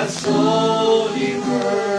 God's holy word.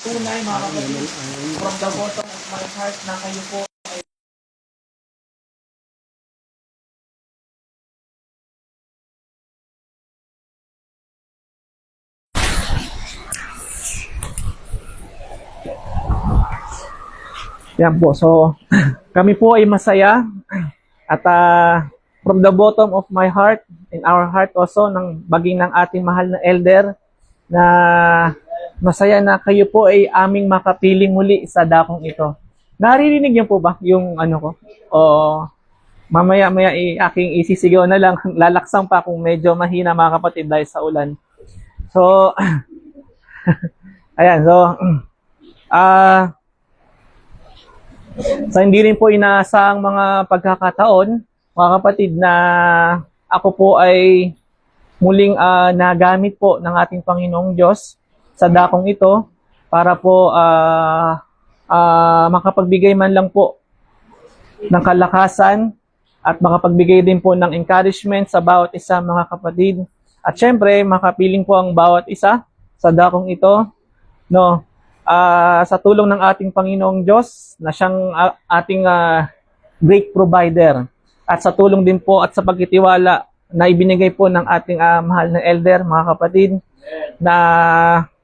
tunay mga kapatid, from the bottom of my heart na kayo po ay yan po. So, kami po ay masaya at from the bottom of my heart, in our heart also, ng baging ng ating mahal na elder, na masaya na kayo po ay aming makapiling muli sa dakong ito. Naririnig niyo po ba yung ano ko? O mamaya-maya aking isisigaw na lang, lalaksang pa kung medyo mahina mga kapatid dahil sa ulan. So, ayan, so, sa hindi rin po inaasahang mga pagkakataon, mga kapatid, na ako po ay muling nagamit po ng ating Panginoong Diyos sa dakong ito para po makapagbigay man lang po ng kalakasan at makapagbigay din po ng encouragement sa bawat isa mga kapatid. At syempre, makapiling po ang bawat isa sa dakong ito, no? Sa tulong ng ating Panginoong Diyos na siyang ating great provider, at sa tulong din po at sa pagtitiwala na ibinigay po ng ating mahal na elder mga kapatid, na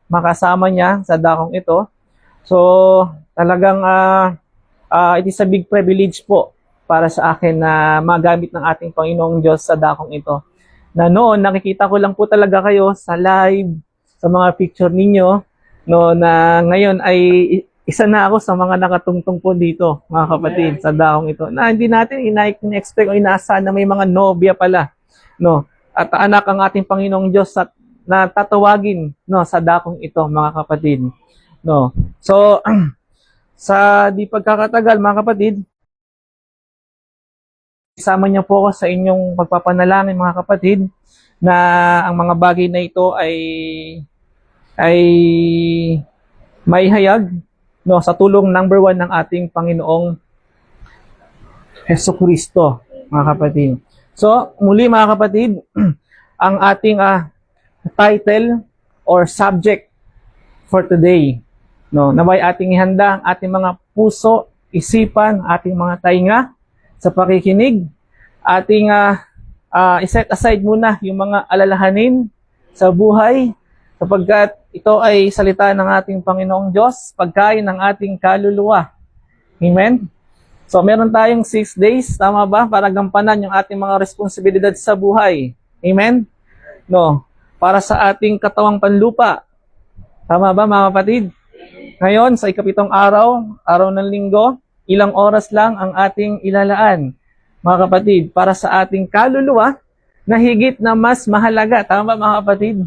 makasama niya sa dakong ito. So talagang it is a big privilege po para sa akin na magamit ng ating Panginoong Diyos sa dakong ito, na noon nakikita ko lang po talaga kayo sa live, sa mga picture ninyo, no, na ngayon ay isa na ako sa mga nakatungtong po dito, mga kapatid, sa dakong ito. Na hindi natin ina-expect o inaasahan na may mga nobya pala, no? At anak ang ating Panginoong Diyos na tatawagin, no, sa dakong ito, mga kapatid, no. So sa di pagkakatagal, mga kapatid, isama niyo po ako sa inyong pagpapanalangin, mga kapatid, na ang mga bagay na ito ay maihayag, no, sa tulong number 1 ng ating Panginoong Jesucristo, mga kapatid. So, muli mga kapatid, ang ating title or subject for today, no, naway ating ihanda ang ating mga puso, isipan, ating mga tainga sa pakikinig, ating iset aside muna yung mga alalahanin sa buhay, sapagkat ito ay salita ng ating Panginoong Diyos, pagkain ng ating kaluluwa. Amen? So, meron tayong 6 days, tama ba? Para gampanan yung ating mga responsibilidad sa buhay. Amen? No. Para sa ating katawang panlupa. Tama ba, mga kapatid? Ngayon, sa ikapitong araw ng linggo, ilang oras lang ang ating ilalaan, mga kapatid, para sa ating kaluluwa na higit na mas mahalaga. Tama ba, mga kapatid?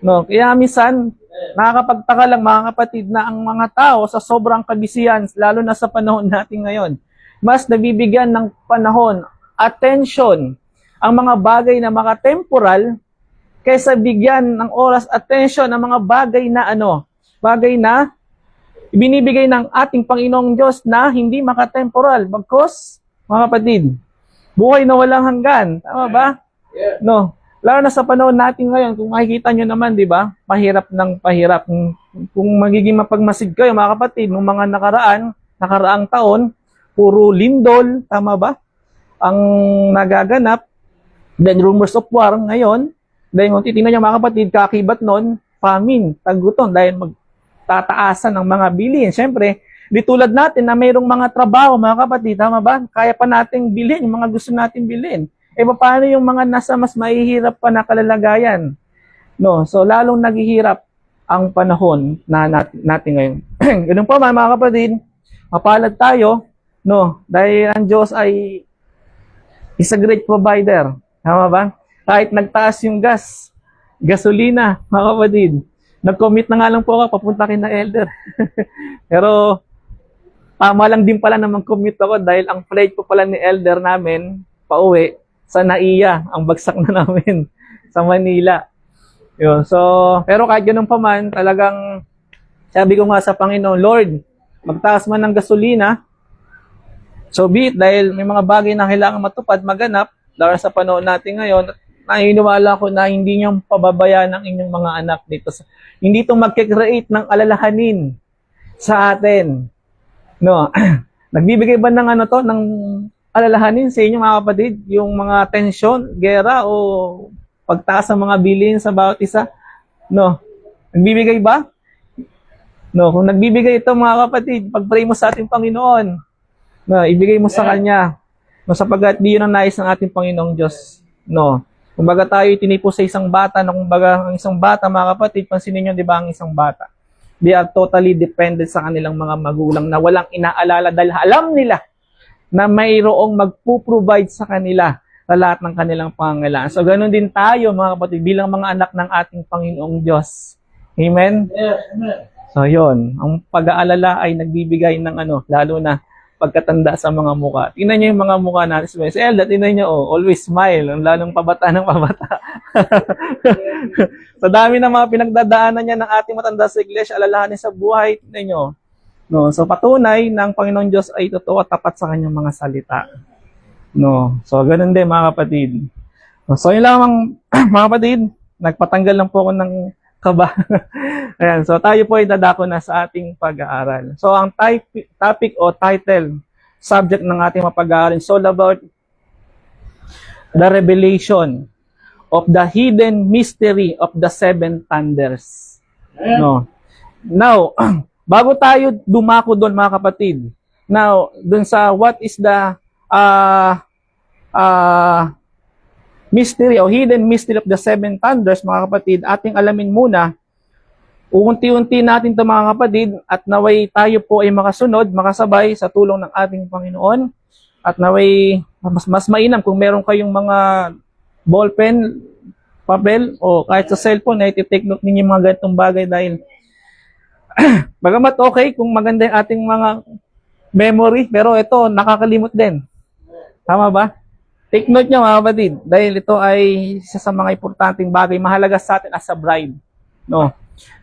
No, kaya minsan nakakapagtaka lang, mga kapatid, na ang mga tao sa sobrang kabisihan, lalo na sa panahon natin ngayon, mas nabibigyan ng panahon, attention, ang mga bagay na maka-temporal kaysa bigyan ng oras, attention ang mga bagay na bagay na ibinibigay ng ating Panginoong Diyos na hindi maka-temporal. Bagkus, mga kapatid, buhay na walang hanggan. Tama ba? No. Lalo na sa panahon natin ngayon, kung makikita nyo naman, di ba, pahirap ng pahirap. Kung magiging mapagmasid kayo, mga kapatid, nung mga nakaraang taon, puro lindol, tama ba, ang nagaganap. Then rumors of war ngayon. Then kung titingnan nyo, mga kapatid, kakibat nun, famine, tagutom, dahil magtataasan ng mga bilihin. Siyempre, di tulad natin na mayroong mga trabaho, mga kapatid, tama ba, kaya pa nating bilhin yung mga gusto nating bilhin. Paano yung mga nasa mas mahihirap pa na kalalagayan? No, so lalong naghihirap ang panahon na natin ngayon. Ganun po mga kapatid, mapalad tayo, no, dahil ang Diyos ay is a great provider. Tama ba? Kahit nagtaas yung gasolina, mga kapatid, nag-commit na nga lang po ako papunta kay na elder. Pero tama lang din pala na mag-commit ako dahil ang flight po pala ni elder namin pauwi sa NAIA, ang bagsak na namin sa Manila. Yun. So, pero kahit ganun pa man, talagang sabi ko nga sa Panginoon, Lord, magtaas man ng gasolina, so be it, dahil may mga bagay na kailangan matupad, maganap, dahil sa panahon natin ngayon, naniniwala ko na hindi niyo pababayaan ang inyong mga anak dito. Hindi ito magkikreate ng alalahanin sa atin. No? Nagbibigay ba ng ng alalahanin sa inyo mga kapatid? Yung mga tensyon, gera, o pagtaas ng mga bilhin sa bawat isa? No? Nagbibigay ba? No, kung nagbibigay ito mga kapatid, pag-pray mo sa ating Panginoon, no, ibigay mo sa Kanya. No, sapagkat di yun ang nais ng ating Panginoong Diyos. No. Kumbaga tayo tinipo sa isang bata, na kumbaga ang isang bata mga kapatid, pansinin nyo, di ba, ang isang bata? They are totally dependent sa kanilang mga magulang na walang inaalala dahil alam nila na mayroong magpo-provide sa kanila sa lahat ng kanilang pangangailangan. So, ganun din tayo mga kapatid bilang mga anak ng ating Panginoong Diyos. Amen? Yes, amen. So, yun. Ang pag-aalala ay nagbibigay ng lalo na pagkatanda sa mga mukha. Tingnan niyo yung mga mukha natin. Si Elda, tingnan niyo, always smile. Ang lalong pabata ng pabata. Sa dami ng mga pinagdadaanan niya ng ating matanda sa iglesia, alalahanin sa buhay, tingnan niyo. No, so, patunay na ang Panginoon Diyos ay totoo at tapat sa kanyang mga salita. No, so, ganun din mga kapatid. So, yun lamang, mga kapatid, nagpatanggal lang po ako ng kaba. Ayan, so tayo po ay dadako na sa ating pag-aaral. So ang topic o title, subject ng ating mapag-aaral is all about the revelation of the hidden mystery of the seven thunders. No. Now, bago tayo dumako doon mga kapatid. Now, doon sa what is the mystery o hidden mystery of the seven thunders, mga kapatid, ating alamin muna. Unti-unti natin ito mga kapatid at naway tayo po ay makasunod, makasabay sa tulong ng ating Panginoon at naway mas mainam kung meron kayong mga ballpen, papel o kahit sa cellphone ay take note ninyo mga ganitong bagay dahil bagamat okay kung maganda yung ating mga memory pero ito nakakalimot din. Tama ba? Take note nyo mga kapatid, dahil ito ay isa sa mga importanteng bagay, mahalaga sa atin as a bride. No?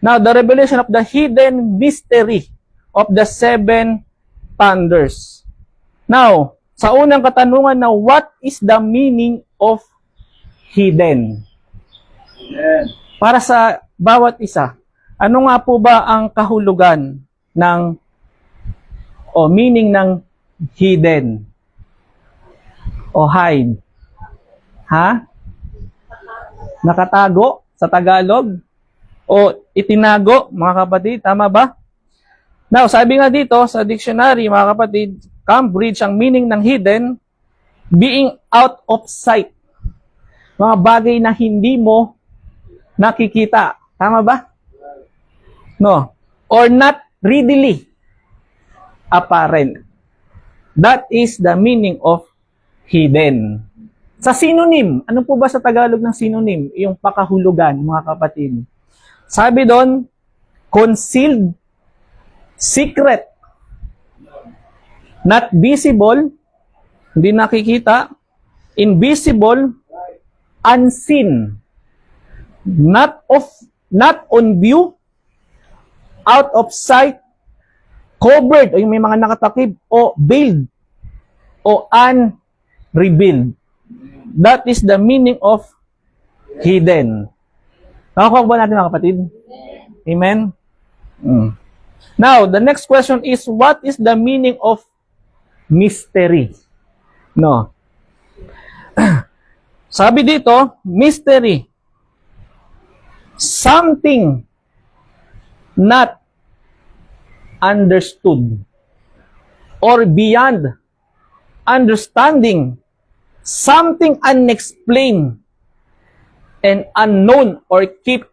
Now, the revelation of the hidden mystery of the seven thunders. Now, sa unang katanungan na what is the meaning of hidden? Para sa bawat isa, ano nga po ba ang kahulugan ng o meaning ng hidden? O hide. Ha? Nakatago sa Tagalog? O itinago, mga kapatid? Tama ba? Now, sabi nga dito sa dictionary, mga kapatid, Cambridge, ang meaning ng hidden, being out of sight. Mga bagay na hindi mo nakikita. Tama ba? No. Or not readily apparent. That is the meaning of hidden. Sa synonym, ano po ba sa Tagalog ng synonym? Yung pakahulugan, mga kapatid. Sabi doon, concealed, secret, not visible, hindi nakikita, invisible, unseen, not on view, out of sight, covered, o yung may mga nakatakip, o veiled, o unrevealed. That is the meaning of hidden. Nakakuha ba natin mga kapatid? Amen? Now, the next question is, what is the meaning of mystery? No. Sabi dito, mystery. Something not understood or beyond understanding, something unexplained and unknown or keep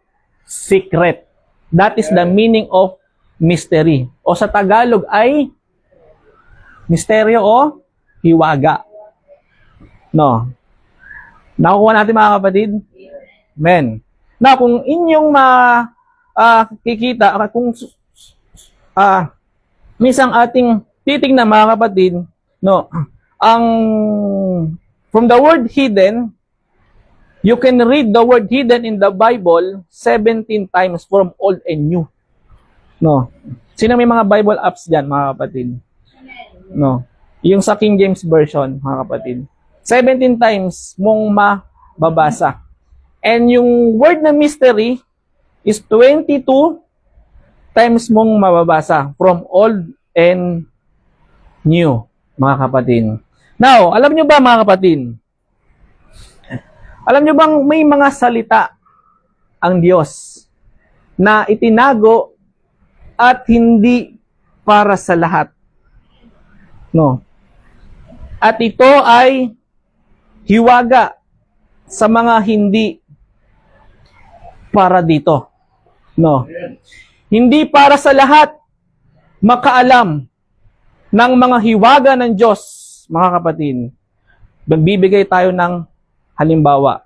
secret. That is the meaning of mystery. O sa Tagalog ay misteryo o hiwaga. No. Nakukuha natin mga kapatid? Amen. Now, kung inyong makikita, kung minsan ating titignan mga kapatid, no, ang from the word hidden, you can read the word hidden in the Bible 17 times from old and new. No. Sino may mga Bible apps diyan, mga kapatid? No. Yung sa King James version, mga kapatid. 17 times mong babasa. And yung word na mystery is 22 times mong mababasa from old and new, mga kapatid. Now, alam nyo ba mga kapatid? Alam nyo bang may mga salita ang Diyos na itinago at hindi para sa lahat? No. At ito ay hiwaga sa mga hindi para dito. No. Hindi para sa lahat makaalam ng mga hiwaga ng Diyos, mga kapatid. Magbibigay tayo ng halimbawa.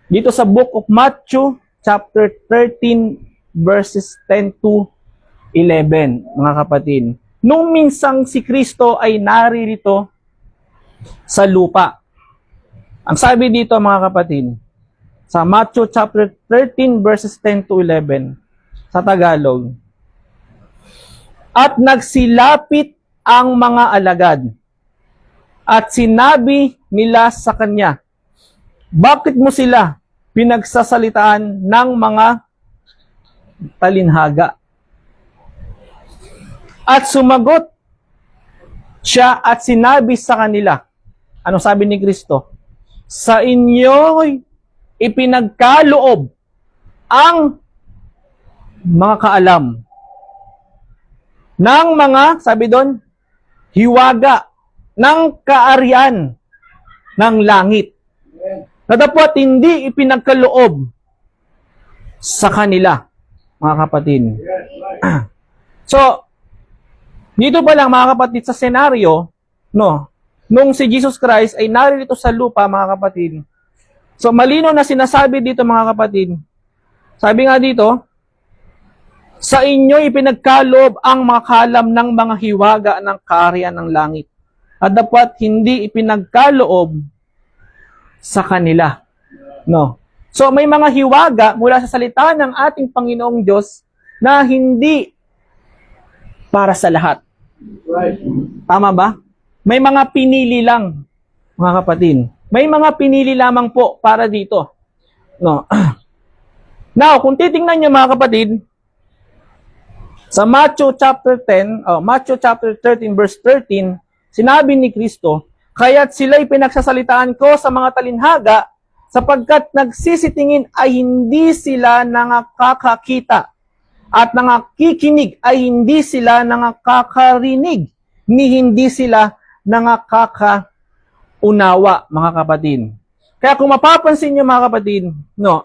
Dito sa Book of Matthew, chapter 13, verses 10 to 11, mga kapatid. Nung minsang si Kristo ay naririto sa lupa. Ang sabi dito, mga kapatid, sa Matthew chapter 13, verses 10 to 11, sa Tagalog, at nagsilapit ang mga alagad at sinabi nila sa kanya, bakit mo sila pinagsasalitaan ng mga talinhaga? At sumagot siya at sinabi sa kanila, ano sabi ni Kristo? Sa inyo'y ipinagkaloob ang mga kaalam ng mga, sabi doon, hiwaga ng kaarian ng langit. Natapot hindi ipinagkaloob sa kanila, mga kapatid. So, dito pa lang, mga kapatid, sa senaryo, no, nung si Jesus Christ ay naririto sa lupa, mga kapatid. So, malino na sinasabi dito, mga kapatid. Sabi nga dito, sa inyo ipinagkaloob ang mga kalam ng mga hiwaga ng kaarian ng langit. At dapat hindi ipinagkaloob sa kanila. No. So may mga hiwaga mula sa salita ng ating Panginoong Diyos na hindi para sa lahat. Right. Tama ba? May mga pinili lang, mga kapatid. May mga pinili lamang po para dito. No. Now, kung titingnan niyo, mga kapatid, sa Matthew chapter 13 verse 13, sinabi ni Kristo, kaya't sila'y pinagsasalitaan ko sa mga talinhaga sapagkat nagsisitingin ay hindi sila nakakakita at nangakikinig ay hindi sila nakakarinig ni hindi sila nakakaunawa, mga kapatid. Kaya kung mapapansin niyo, mga kapatid, no,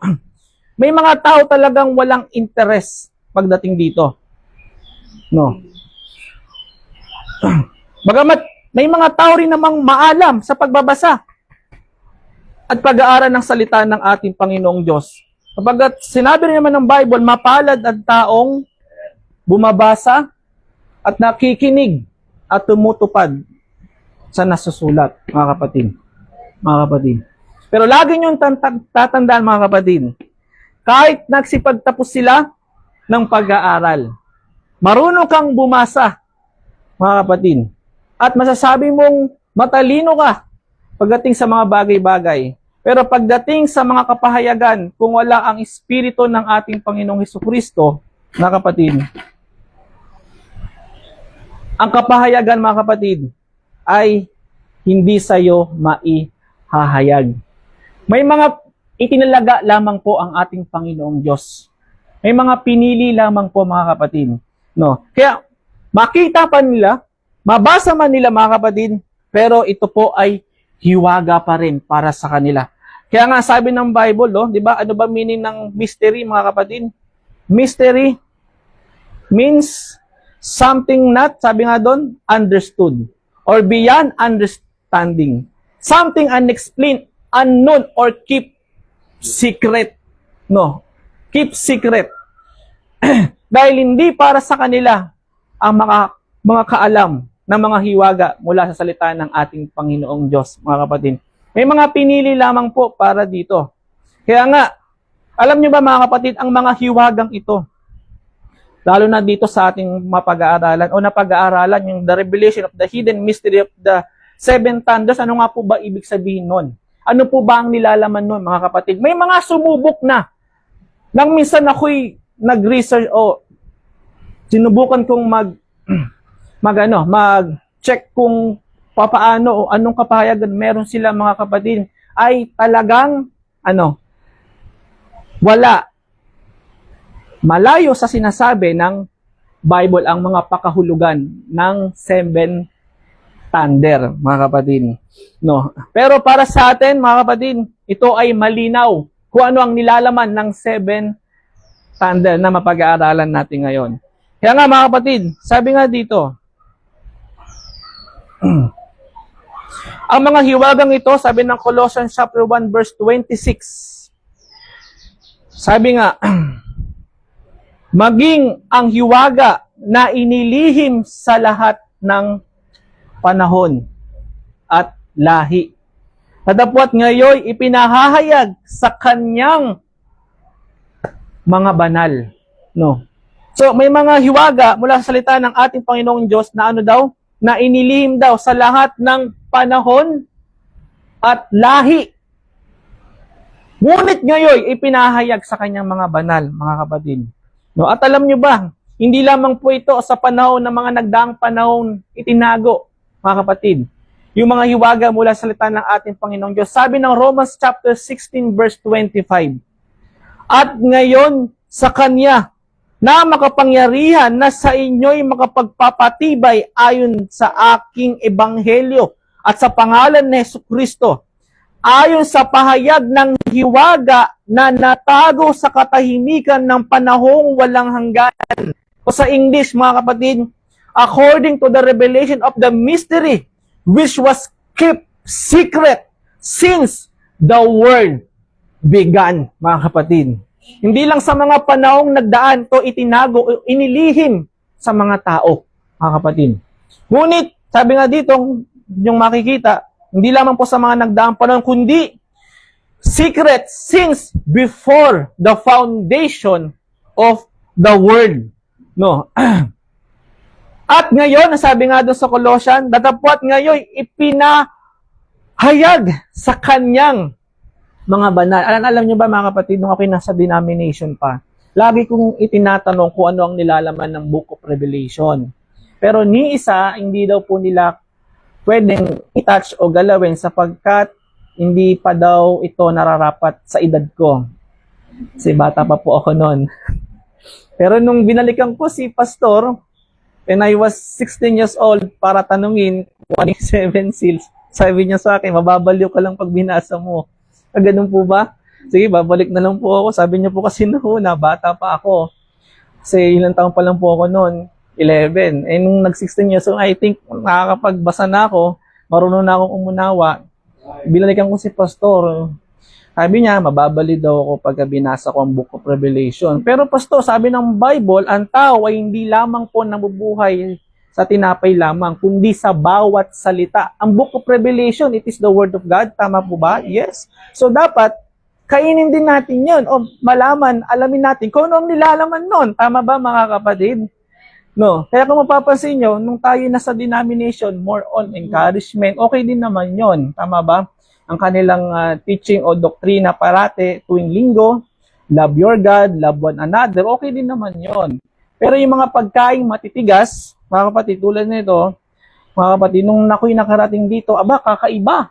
may mga tao talagang walang interest pagdating dito. No. Bagamat may mga tao rin namang maalam sa pagbabasa at pag-aaral ng salita ng ating Panginoong Diyos. Kapag sinabi rin naman ng Bible, mapalad ang taong bumabasa at nakikinig at tumutupad sa nasusulat, mga kapatid. Mga kapatid. Pero lagi niyong tatandaan, mga kapatid, kahit nagsipagtapos sila ng pag-aaral, marunong kang bumasa, mga kapatid, at masasabi mong matalino ka pagdating sa mga bagay-bagay. Pero pagdating sa mga kapahayagan, kung wala ang Espiritu ng ating Panginoong Hesukristo, mga kapatid, ang kapahayagan, mga kapatid, ay hindi sa'yo maihahayag. May mga itinalaga lamang po ang ating Panginoong Diyos. May mga pinili lamang po, mga kapatid. No. Kaya makita pa nila, mabasa man nila, mga kapatid, pero ito po ay hiwaga pa rin para sa kanila. Kaya nga sabi ng Bible, no, 'di ba? Ano ba meaning ng mystery, mga kapatid? Mystery means something not, sabi nga doon, understood or beyond understanding. Something unexplained, unknown or keep secret. No. Keep secret. Dahil hindi para sa kanila ang mga kaalam ng mga hiwaga mula sa salita ng ating Panginoong Diyos, mga kapatid. May mga pinili lamang po para dito. Kaya nga, alam niyo ba, mga kapatid, ang mga hiwagang ito, lalo na dito sa ating mapag-aaralan o napag-aaralan, yung the revelation of the hidden mystery of the seven thunders, ano nga po ba ibig sabihin nun? Ano po ba ang nilalaman nun, mga kapatid? May mga sumubok na. Nang minsan ako'y nag-research o sinubukan kong mag-check kung papaano o anong kapahayagan meron sila, mga kapatid, ay talagang wala. Malayo sa sinasabi ng Bible ang mga pakahulugan ng 7 thunder, mga kapatid. No. Pero para sa atin, mga kapatid, ito ay malinaw kung ano ang nilalaman ng 7 thunder na mapag-aaralan natin ngayon. Kaya nga, mga kapatid, sabi nga dito, ang mga hiwagang ito, sabi ng Colossians chapter 1 verse 26, sabi nga, maging ang hiwaga na inilihim sa lahat ng panahon at lahi. Datapwat ngayon ipinahahayag sa kanyang mga banal. No. So may mga hiwaga mula sa salita ng ating Panginoong Diyos na na inilihim daw sa lahat ng panahon at lahi. Ngunit ngayon ipinahayag sa kanyang mga banal, mga kapatid. No, at alam nyo ba, hindi lamang po ito sa panahon ng mga nagdaang panahon itinago, mga kapatid. Yung mga hiwaga mula sa salita ng ating Panginoong Diyos. Sabi ng Romans chapter 16 verse 25, at ngayon sa Kanya na makapangyarihan na sa inyo'y makapagpapatibay ayon sa aking ebanghelyo at sa pangalan ni Jesucristo, ayon sa pahayag ng hiwaga na natago sa katahimikan ng panahong walang hanggan. O sa English, mga kapatid, according to the revelation of the mystery which was kept secret since the world began, mga kapatid. Hindi lang sa mga panahong nagdaan to itinago o inilihim sa mga tao, mga kapatid. Ngunit, sabi nga dito, yung makikita, hindi lamang po sa mga nagdaang panahon, kundi secret since before the foundation of the world. No. At ngayon, sabi nga doon sa Colossians, datapwat ngayon ipinahayag sa kanyang mga banal. Alam nyo ba, mga kapatid, nung ako'y nasa denomination pa, lagi kong itinatanong kung ano ang nilalaman ng Book of Revelation. Pero ni isa, hindi daw po nila pwedeng i-touch o galawin sapagkat hindi pa daw ito nararapat sa edad ko. Kasi bata pa po ako noon. Pero nung binalikan ko si Pastor, when I was 16 years old, para tanungin kung ano yung 7 seals, sabi niya sa akin, mababaliw ka lang pag binasa mo. Ganun po ba? Sige, babalik na lang po ako. Sabi niya po kasi noon, bata pa ako. Kasi ilang taon pa lang po ako noon, 11. Eh, nung nag-16 years old, I think nakakapagbasa na ako, marunong na akong umunawa. Binalikan ko si Pastor. Sabi niya, mababali daw ako pagka binasa ko ang Book of Revelation. Pero Pastor, sabi ng Bible, ang tao ay hindi lamang po nabubuhay sa tinapay lamang, kundi sa bawat salita. Ang Book of Revelation, it is the Word of God. Tama po ba? Yes. So dapat, kainin din natin yun. O malaman, alamin natin kung ano ang nilalaman nun. Tama ba, mga kapatid? No. Kaya kung mapapansin nyo, nung tayo nasa denomination, more on encouragement, okay din naman yon. Tama ba? Ang kanilang teaching o doktrina parate tuwing linggo, love your God, love one another, okay din naman yon. Pero yung mga pagkaing matitigas, mga kapatid, tulad nito, mga kapatid, nung ako'y nakarating dito, kakaiba.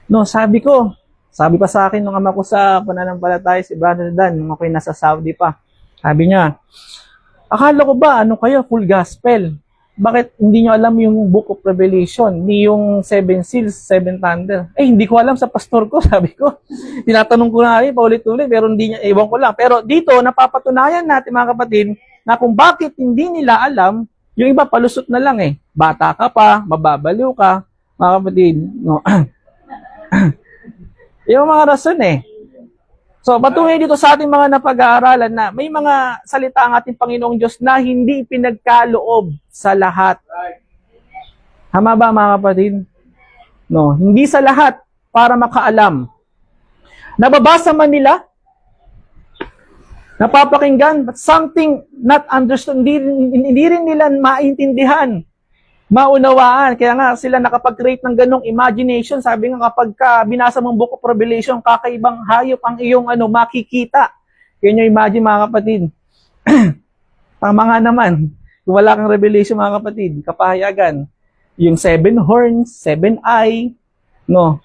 No, sabi pa sa akin nung ama ko sa pananampalataya, si Brother Dan, nung ako'y nasa Saudi pa, sabi niya, akala ko ba, kayo, full gospel? Bakit hindi nyo alam yung Book of Revelation, ni yung 7 seals, 7 thunder? Hindi ko alam sa pastor ko, sabi ko. Tinatanong ko na rin, paulit-ulit, pero hindi niya, ewan ko lang. Pero dito, napapatunayan natin, mga kapatid, na kung bakit hindi nila alam, yung iba palusot na lang Bata ka pa, mababaliw ka, mga kapatid. No? Yung mga rason So, patunay dito sa ating mga napag-aaralan na may mga salita ang ating Panginoong Diyos na hindi pinagkaloob sa lahat. Tama ba, mga kapatid? No, hindi sa lahat para makaalam. Nababasa man nila, napapakinggan, but something not understood, hindi rin nila maintindihan. maunawaan. Kaya nga sila nakapag-create ng ganong imagination. Sabi nga kapag binasa mong Book of Revelation, kakaibang hayop ang iyong makikita. Can you imagine mga kapatid? Tama nga naman. Kung wala kang revelation mga kapatid, kapahayagan. Yung 7 horns, 7 eye, no?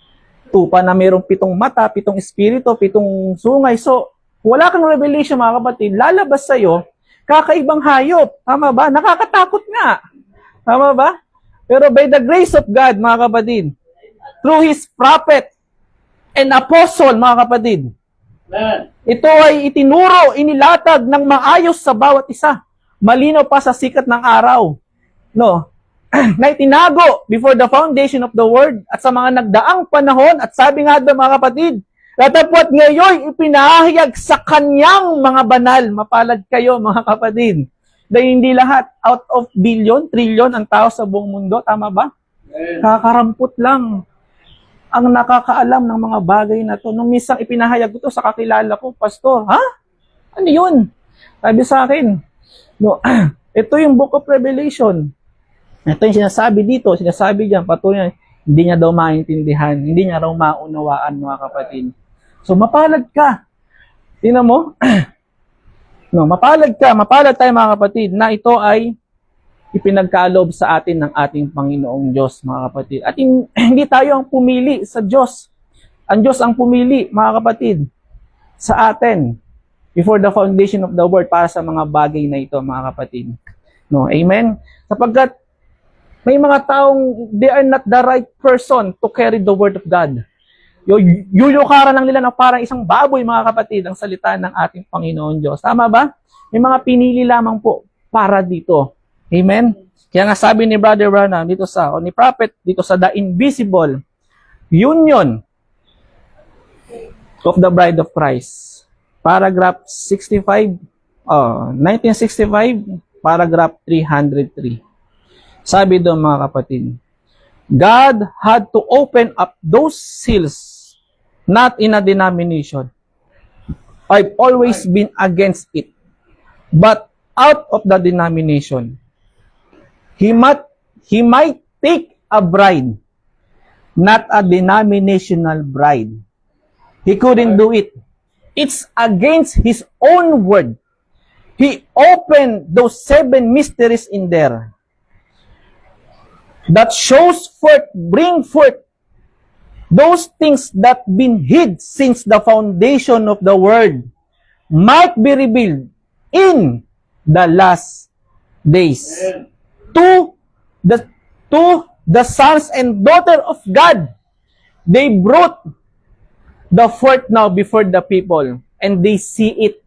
Tupa na mayroong 7 mata, 7 espiritu, 7 sungay. So, kung wala kang revelation mga kapatid, lalabas sa'yo, kakaibang hayop. Tama ba? Nakakatakot nga. Tama ba? Pero by the grace of God, mga kapatid, through His prophet and apostle, mga kapatid, ito ay itinuro, inilatag ng maayos sa bawat isa. Malinaw pa sa sikat ng araw. No? Na itinago before the foundation of the world at sa mga nagdaang panahon at sabi nga doon mga kapatid, datapwat ngayon ipinahayag sa kanyang mga banal. Mapalad kayo mga kapatid. Dahil hindi lahat out of billion, trillion ang tao sa buong mundo. Tama ba? Kakarampot lang ang nakakaalam ng mga bagay na to. Nung minsan ipinahayag ko to sa kakilala ko, Pastor, ha? Ano yun? Sabi sa akin, no, ito yung Book of Revelation. Ito yung sinasabi dito, sinasabi diyan, patuloy, hindi niya daw maintindihan, hindi niya raw maunawaan mga kapatid. So mapalad ka. Tingnan mo? No, mapalad tayo mga kapatid na ito ay ipinagkaloob sa atin ng ating Panginoong Diyos, mga kapatid. At hindi tayo ang pumili sa Diyos. Ang Diyos ang pumili, mga kapatid, sa atin before the foundation of the world para sa mga bagay na ito, mga kapatid. No, amen? Sapagkat may mga taong they are not the right person to carry the word of God. Yuyukaran lang nila na parang isang baboy, mga kapatid, ang salita ng ating Panginoon Diyos. Tama ba? May mga pinili lamang po para dito. Amen? Kaya nga sabi ni Brother Branham dito ni Prophet, dito sa The Invisible Union of the Bride of Christ. Paragraph 65, 1965, paragraph 303. Sabi doon mga kapatid, God had to open up those seals, not in a denomination. I've always been against it, but out of the denomination. He might take a bride, not a denominational bride. He couldn't do it. It's against His own word. He opened those 7 mysteries in there that bring forth those things that been hid since the foundation of the world might be revealed in the last days. To the sons and daughter of God, they brought the forth now before the people, and they see it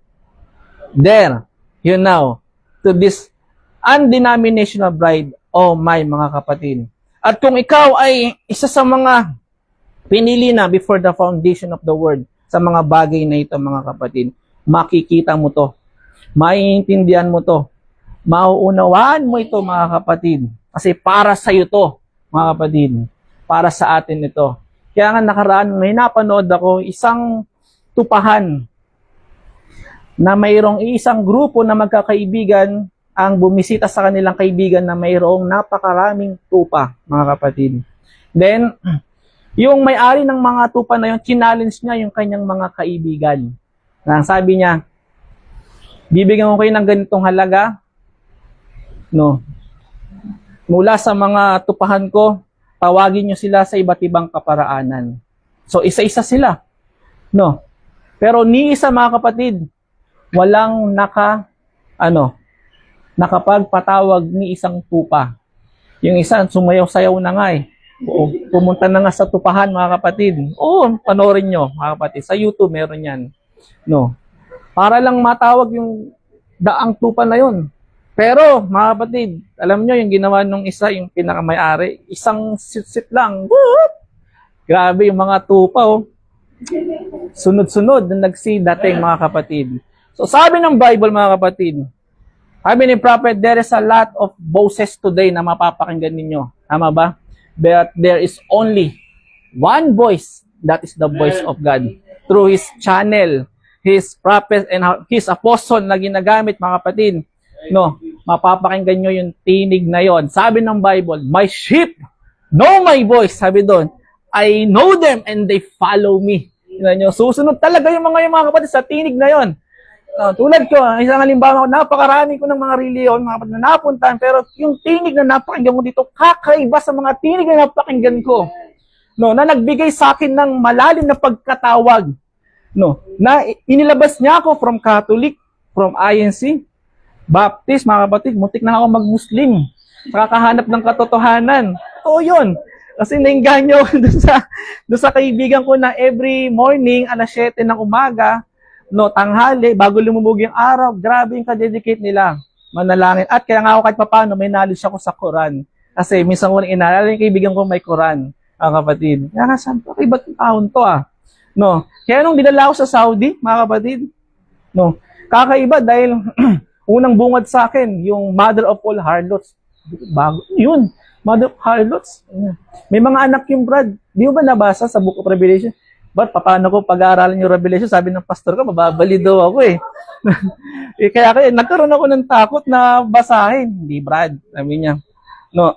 there, to this undenominational bride. Oh my mga kapatid. At kung ikaw ay isa sa mga pinili na before the foundation of the world sa mga bagay na ito mga kapatid, makikita mo to, maiintindihan mo to, mauunawaan mo ito mga kapatid. Kasi para sa iyo to, mga kapatid. Para sa atin ito. Kaya nga nakaraan, may napanood ako isang tupahan na mayroong isang grupo na magkakaibigan ang bumisita sa kanilang kaibigan na mayroong napakaraming tupa, mga kapatid. Then, yung may-ari ng mga tupa na yun, challenge niya yung kanyang mga kaibigan. Sabi niya, bibigyan ko kayo ng ganitong halaga, no, mula sa mga tupahan ko, tawagin nyo sila sa iba't ibang kaparaanan. So, isa-isa sila. No. Pero ni isa mga kapatid, walang nakapagpatawag ni isang tupa. Yung isa, sumayaw-sayaw na nga eh. O, pumunta na nga sa tupahan mga kapatid. Oo, panoorin nyo mga kapatid. Sa YouTube meron yan. No. Para lang matawag yung daang tupa na yun. Pero, mga kapatid, alam nyo, yung ginawa nung isa, yung pinakamay-ari, isang sit-sit lang. Whoop! Grabe yung mga tupa, oh. Sunod-sunod na dating mga kapatid. So, sabi ng Bible, mga kapatid, sabi ni Prophet, there is a lot of voices today na mapapakinggan ninyo. Tama ba? But there is only one voice, that is the voice of God. Through His channel, His prophet, and His apostle na ginagamit, mga kapatid. No, mapapakinggan nyo yung tinig na yon. Sabi ng Bible, my sheep know my voice. Sabi doon, I know them and they follow me. Yun, susunod talaga yung mga kapatid sa tinig na yon. Tulad ko, isang halimbawa, napakarami ko ng mga reliyon, mga kapatid na napuntahan, pero yung tinig na napakinggan ko dito, kakaiba sa mga tinig na napakinggan ko. No, na nagbigay sa akin ng malalim na pagkatawag. No, na inilabas niya ako from Catholic, from INC, Baptist, mga kapatid, muntik na ako mag-Muslim. Kakahanap ng katotohanan. Totoo yun. Kasi nainganyo ako doon sa kaibigan ko na every morning, alas 7 ng umaga, no, tanghali, bago lumubog yung araw, grabe yung kadedicate nila. Manalangin. At kaya nga ako kahit paano, may knowledge ako sa Quran. Kasi minsan ko inaalala yung kaibigan ko may Quran, mga kapatid. Kaya nga sabi ko, iba't taon to No. Kaya nung dinala ako sa Saudi, mga kapatid, no, kakaiba dahil unang bungad sa akin, yung mother of all harlots. Bago, yun, mother of harlots. May mga anak yung Brad. Di mo ba nabasa sa Book of Revelation? But paano ko pag-aaralan yung Revelation? Sabi ng pastor ko, mababali daw ako kaya nagkaroon ako ng takot na basahin. Hindi, Brad. Sabi niya. No.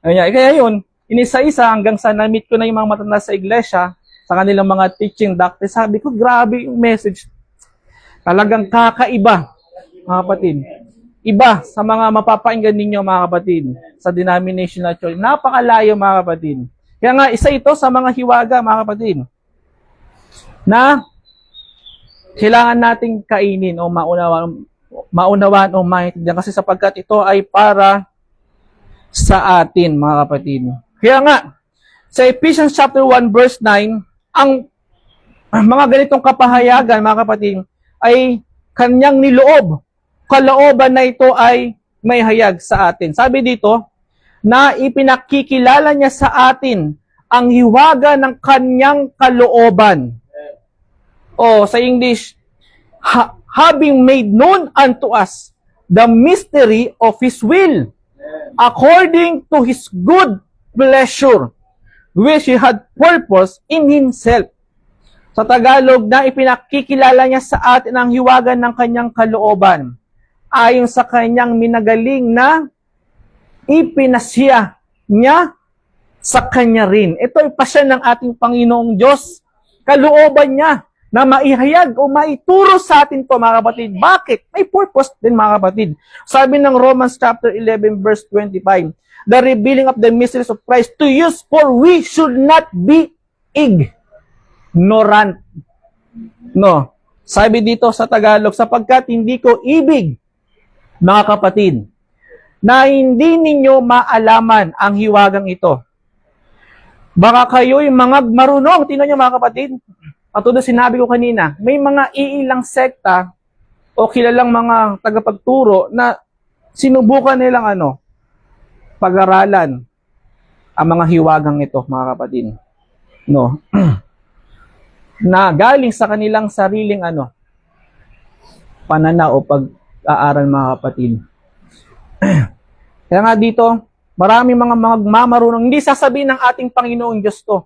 Sabi niya, kaya yun, inisa-isa hanggang sa na-meet ko na yung mga matanda sa iglesia, sa kanilang mga teaching doctrine. Sabi ko, grabe yung message. Talagang kakaiba, mga kapatid. Iba sa mga mapapakinggan ninyo, mga kapatid, sa denominational church. Napakalayo, mga kapatid. Kaya nga, isa ito sa mga hiwaga, mga kapatid, na kailangan nating kainin o maunawaan o maintindihan kasi sapagkat ito ay para sa atin, mga kapatid. Kaya nga, sa Ephesians chapter 1 verse 9, ang mga ganitong kapahayagan, mga kapatid, ay kanyang niloob. Kalooban na ito ay may hayag sa atin. Sabi dito, na ipinakikilala niya sa atin ang hiwaga ng kanyang kalooban. O sa English, having made known unto us the mystery of His will, according to His good pleasure, which He had purpose in Himself. Sa Tagalog, na ipinakikilala niya sa atin ang hiwaga ng kanyang kalooban, ayon sa kanyang minagaling na ipinasya niya sa kanya rin. Ito ay pasya ng ating Panginoong Diyos. Kalooban niya na maihayag o maituro sa atin to, mga kapatid. Bakit? May purpose din, mga kapatid. Sabi ng Romans chapter 11 verse 25, the revealing of the mysteries of Christ to use, for we should not be ignorant. No. Sabi dito sa Tagalog, sapagkat hindi ko ibig, mga kapatid, na hindi ninyo maalaman ang hiwagang ito. Baka kayo'y mga marunong. Tingnan nyo, mga kapatid. Katulad sinabi ko kanina, may mga iilang sekta o kilalang mga tagapagturo na sinubukan nilang pag-aralan ang mga hiwagang ito, mga kapatid. No. Na galing sa kanilang sariling pananaw o pag-aaral, mga kapatid. Kaya nga dito, marami mga marunong, hindi sasabihin ng ating Panginoong Diyos to.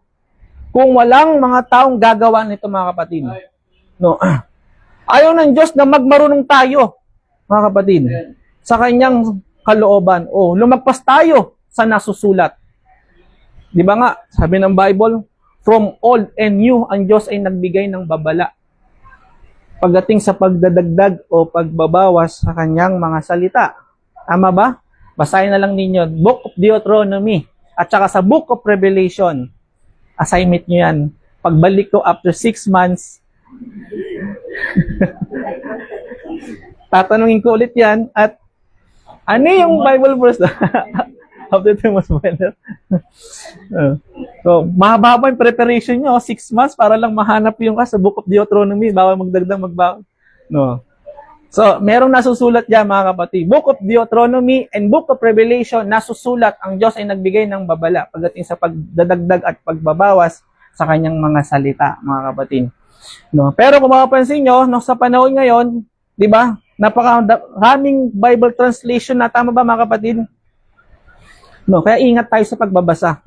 Kung walang mga taong gagawa nito, mga kapatid. No. Ayaw ng Diyos na magmarunong tayo, mga kapatid, sa kanyang kalooban. O lumagpas tayo sa nasusulat. Di ba nga, sabi ng Bible, from old and new, ang Diyos ay nagbigay ng babala. Pagdating sa pagdadagdag o pagbabawas sa kanyang mga salita. Tama ba? Basahin na lang ninyo, Book of Deuteronomy, at saka sa Book of Revelation. Assignment nyo yan. Pagbalik ko after 6 months, tatanungin ko ulit yan, at ano yung Bible verse na? After 2 months, so, mahaba yung preparation nyo, 6 months, para lang mahanap yung sa Book of Deuteronomy, bawal magdagdag magbago. No. So, merong nasusulat dyan, mga kapatid. Book of Deuteronomy and Book of Revelation, nasusulat, ang Diyos ay nagbigay ng babala pagdating sa pagdadagdag at pagbabawas sa kanyang mga salita, mga kapatid. No? Pero kung mapapansin nyo, sa panahon ngayon, di ba, napakaraming Bible translation na, tama ba, mga kapatid? No, kaya ingat tayo sa pagbabasa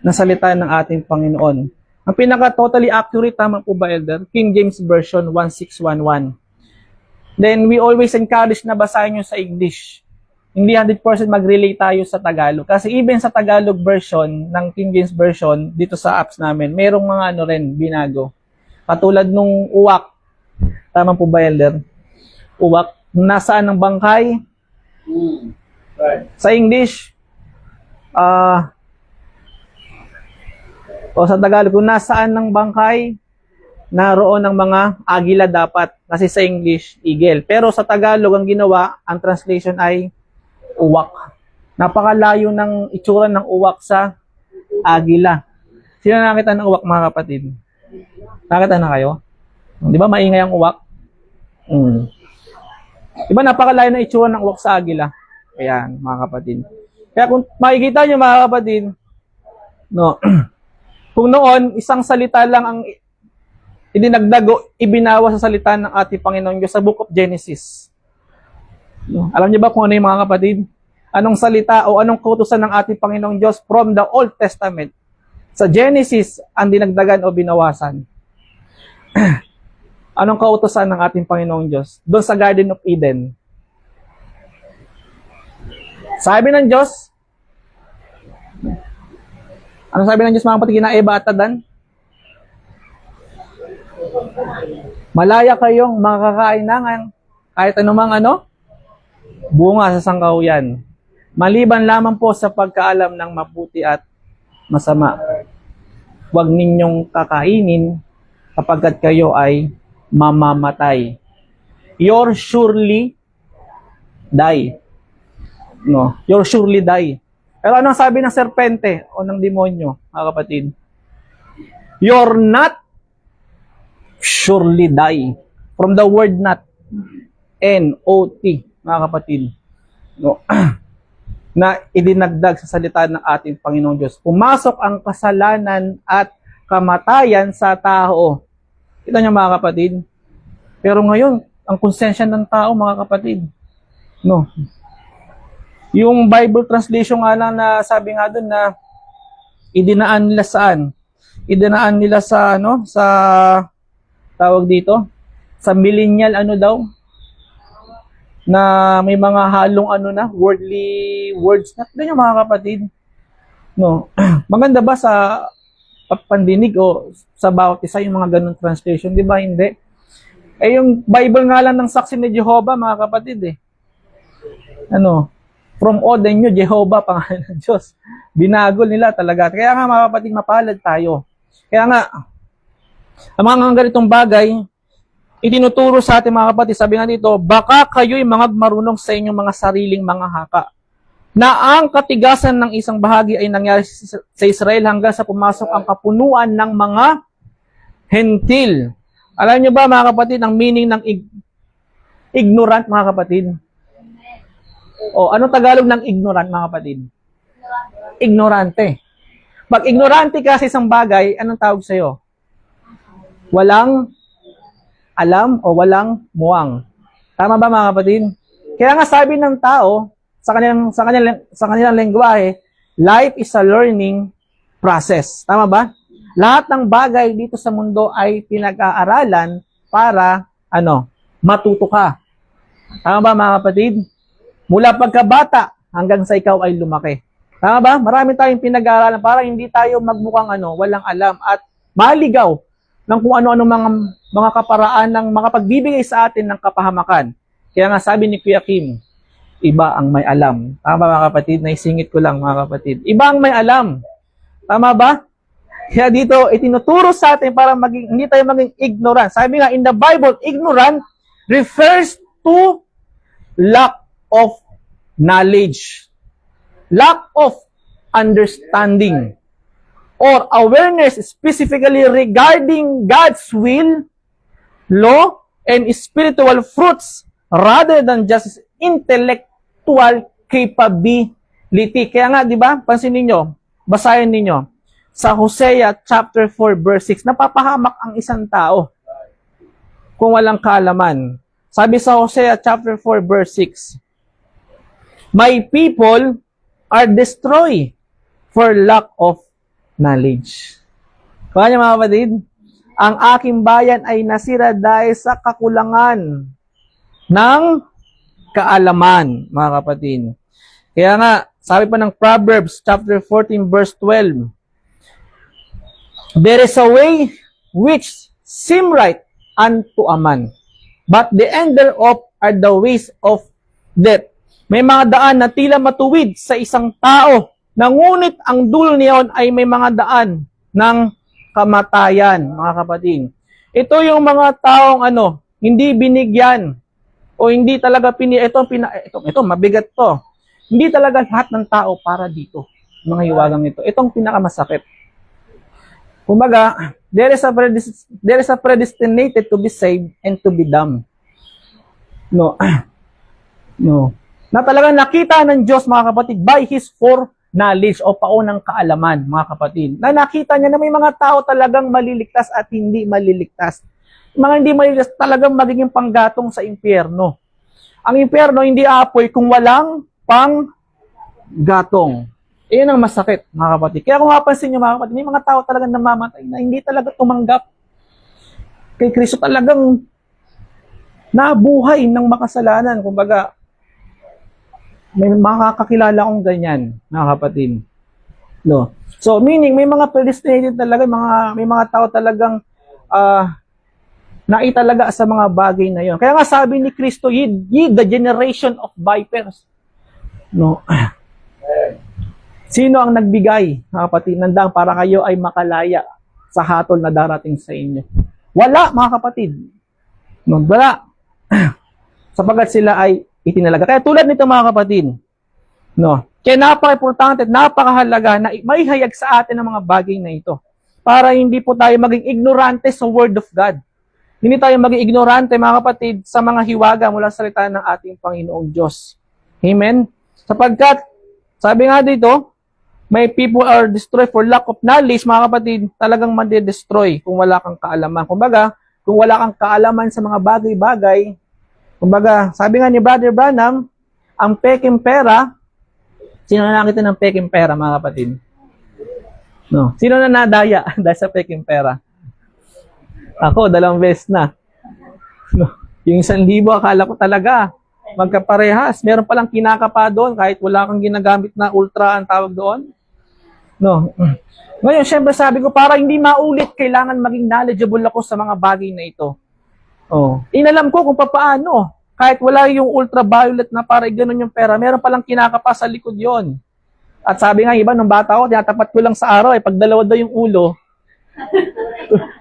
ng salita ng ating Panginoon. Ang pinaka-totally accurate, tama po ba, Elder? King James Version 1611. Then, we always encourage na basahin nyo sa English. hindi 100% mag-relate tayo sa Tagalog. Kasi even sa Tagalog version, ng King James version, dito sa apps namin, merong mga ano rin, binago. Katulad nung uwak. Tama po ba, Elder? Uwak. Nasaan ang bangkay? Right. Sa English, o sa Tagalog, kung nasaan ng bangkay, naroon ng mga agila dapat. Kasi sa English, eagle. Pero sa Tagalog, ang ginawa, ang translation ay uwak. Napakalayo ng itsura ng uwak sa agila. Sino nakita ng uwak, mga kapatid? Nakita na kayo? Di ba maingay ang uwak? Di ba napakalayo ng itsura ng uwak sa agila? Ayan, mga kapatid. Kaya kung makikita nyo, mga kapatid, no, kung noon, isang salita lang ang idinagdag o ibinawa sa salita ng ating Panginoon Diyos sa Book of Genesis. No? Alam niyo ba kung ano yung mga kapatid? Anong salita o anong kautusan ng ating Panginoong Diyos from the Old Testament? Sa Genesis, ang dinagdagan o binawasan. Anong kautusan ng ating Panginoong Diyos? Doon sa Garden of Eden. Sabi ng Diyos, ano sabi ng Diyos, mga kapatid, kina Eva at Adan? Malaya kayong makakain ng kahit anumang bunga sa sangkahuyan. Maliban lamang po sa pagkaalam ng mabuti at masama. Huwag ninyong kakainin kapagkat kayo ay mamamatay. You'll surely die. No, you'll surely die. Pero anong sabi ng serpente o ng demonyo, mga kapatid? You're not surely die. From the word not. N-O-T, mga kapatid. No. Na idinagdag sa salita ng ating Panginoong Diyos. Pumasok ang kasalanan at kamatayan sa tao. Kita niyo, mga kapatid. Pero ngayon, ang konsensya ng tao, mga kapatid. No. Yung Bible translation nga lang na sabi nga doon na idinaan nila saan? Idinaan nila sa sa tawag dito, sa millennial daw, na may mga halong worldly words na. Doon yung mga kapatid. No. Maganda ba sa pandinig o sa bawat isa yung mga ganun translation? Di ba? Hindi. Yung Bible nga lang ng Saksi ni Jehovah, mga kapatid from Oden nyo, Jehovah, pangalan ng Diyos. Binagol nila talaga. Kaya nga, mga kapatid, mapalad tayo. Kaya nga, ang mga ganitong bagay, itinuturo sa ating mga kapatid, sabi nga dito, baka kayo'y mga marunong sa inyong mga sariling mga haka, na ang katigasan ng isang bahagi ay nangyari sa Israel hanggang sa pumasok ang kapunuan ng mga hentil. Alam niyo ba, mga kapatid, ang meaning ng ignorant, mga kapatid? O, anong Tagalog ng ignorant, mga kapatid? Ignorante. Pag ignorante ka sa isang bagay, anong tawag sa'yo? Walang alam o walang muwang. Tama ba, mga kapatid? Kaya nga sabi ng tao, sa kanilang lengguwahe, life is a learning process. Tama ba? Lahat ng bagay dito sa mundo ay pinag-aaralan para, matuto ka. Tama ba, mga kapatid? Mula pagkabata hanggang sa ikaw ay lumaki. Tama ba? Marami tayong pinag-aaralan para hindi tayo magmukhang walang alam at maligaw ng kung ano-ano mga kaparaan ng makapagbibigay sa atin ng kapahamakan. Kaya nga sabi ni Kuya Kim, iba ang may alam. Tama ba, mga kapatid? Naisingit ko lang, mga kapatid. Iba ang may alam. Tama ba? Kaya dito, itinuturo sa atin para hindi tayo maging ignorant. Sabi nga, in the Bible, ignorant refers to lack of knowledge, lack of understanding, or awareness specifically regarding God's will, law, and spiritual fruits rather than just intellectual capability. Kaya nga, di ba, pansinin nyo, basahin ninyo, sa Hosea chapter 4 verse 6, napapahamak ang isang tao kung walang kaalaman. Sabi sa Hosea chapter 4 verse 6, my people are destroyed for lack of knowledge. Kaya niyo, mga kapatid, ang aking bayan ay nasira dahil sa kakulangan ng kaalaman, mga kapatid. Kaya nga, sabi pa ng Proverbs chapter 14 verse 12, there is a way which seem right unto a man, but the end thereof are the ways of death. May mga daan na tila matuwid sa isang tao, na ngunit ang dulo niyon ay may mga daan ng kamatayan, mga kapatid. Ito yung mga taong hindi binigyan o hindi talaga ito mabigat to. Hindi talaga lahat ng tao para dito, mga hiwagang ito. Itong pinakamasakit. Kumbaga, there is a predestinated to be saved and to be damned. No. Na talagang nakita ng Diyos, mga kapatid, by His foreknowledge o paunang kaalaman, mga kapatid. Na nakita niya na may mga tao talagang maliligtas at hindi maliligtas. Mga hindi maliligtas talagang magiging panggatong sa impyerno. Ang impyerno hindi aapoy kung walang panggatong. Iyon ang masakit, mga kapatid. Kaya kung mapansin niyo, mga kapatid, may mga tao talagang namamatay na hindi talaga tumanggap kay Kristo, talagang nabuhay ng makasalanan. Kumbaga, may makakakilala akong ganyan, mga kapatid. No. So, meaning, may mga predestinated talaga, may mga tao talagang naitalaga sa mga bagay na yon. Kaya nga sabi ni Kristo, ye the generation of vipers. No. Sino ang nagbigay, mga kapatid, ng dang para kayo ay makalaya sa hatol na darating sa inyo? Wala, mga kapatid. No, wala. Sapagat sila ay itinalaga. Kaya tulad nito, mga kapatid, no, kaya napaka-importante at napakahalaga na maihayag sa atin ang mga bagay na ito para hindi po tayo maging ignorante sa Word of God. Hindi tayo maging ignorante, mga kapatid, sa mga hiwaga mula sa salita ng ating Panginoong Diyos. Amen? Sapagkat, sabi nga dito, may people are destroyed for lack of knowledge, mga kapatid, talagang madi-destroy kung wala kang kaalaman. Kumbaga, kung wala kang kaalaman sa mga bagay-bagay, kumbaga, sabi nga ni Brother Branham, ang peking pera, sino na nakita ng peking pera, mga kapatid? No. Sino na nadaya dahil sa peking pera? Ako, 2 beses na. No. Yung 1,000, akala ko talaga, magkaparehas. Meron palang kinakapa doon, kahit wala kang ginagamit na ultra ang tawag doon. No. Ngayon, syempre sabi ko, para hindi maulit, kailangan maging knowledgeable ako sa mga bagay na ito. Oh. Inalam ko kung paano. Kahit wala yung ultraviolet na para gano'n yung pera, meron palang kinakapa sa likod yon. At sabi nga, iba, nung bata ko, tinatapat ko lang sa araw, pag dalawa daw yung ulo,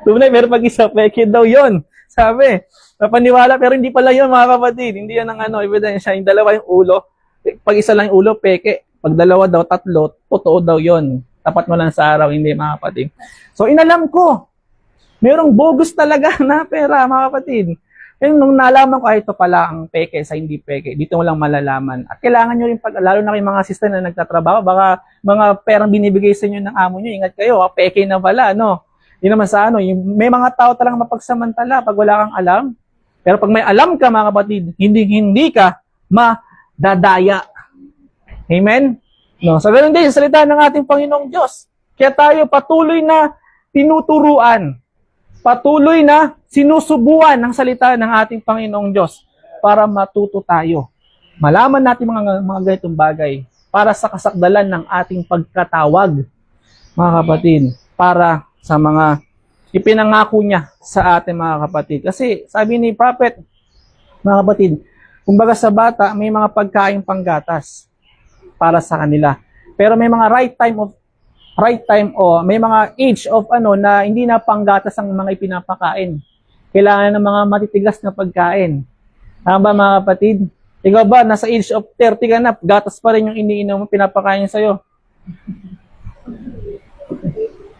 tunay, meron pag-isa, peke daw yon. Sabi, napaniwala, pero hindi pala yun, mga kapatid. Hindi yan ang ebidensya. Yung dalawa yung ulo, pag isa lang yung ulo, peke. Pag dalawa daw, tatlo, totoo daw yon. Tapat mo lang sa araw, hindi, mga kapatid. So, inalam ko, merong bogus talaga na pera, mga kapatid. Yung nung nalaman ko, ito pala ang peke sa hindi peke. Dito mo lang malalaman. At kailangan nyo rin, lalo na kayong mga assistant na nagtatrabaho, baka mga perang binibigay sa inyo ng amo nyo, ingat kayo, peke na pala, no? Yun naman sa may mga tao talagang mapagsamantala pag wala kang alam. Pero pag may alam ka, mga kapatid, hindi ka madadaya. Amen? No? So, ganun din, salita ng ating Panginoong Diyos. Kaya tayo patuloy na tinuturuan, patuloy na sinusubuan ng salita ng ating Panginoong Diyos para matuto tayo. Malaman natin mga ganitong bagay para sa kasakdalan ng ating pagkatawag, mga kapatid, para sa mga ipinangako niya sa ating mga kapatid. Kasi sabi ni Prophet, mga kapatid, kumbaga sa bata, may mga pagkain panggatas para sa kanila. Pero may mga right time o may mga age of na hindi na panggatas ang mga ipinapakain. Kailangan ng mga matitigas na pagkain. Tama ba, mga kapatid? Ikaw ba, nasa age of 30 ka na, gatas pa rin yung iniinom mo, pinapakain sa'yo?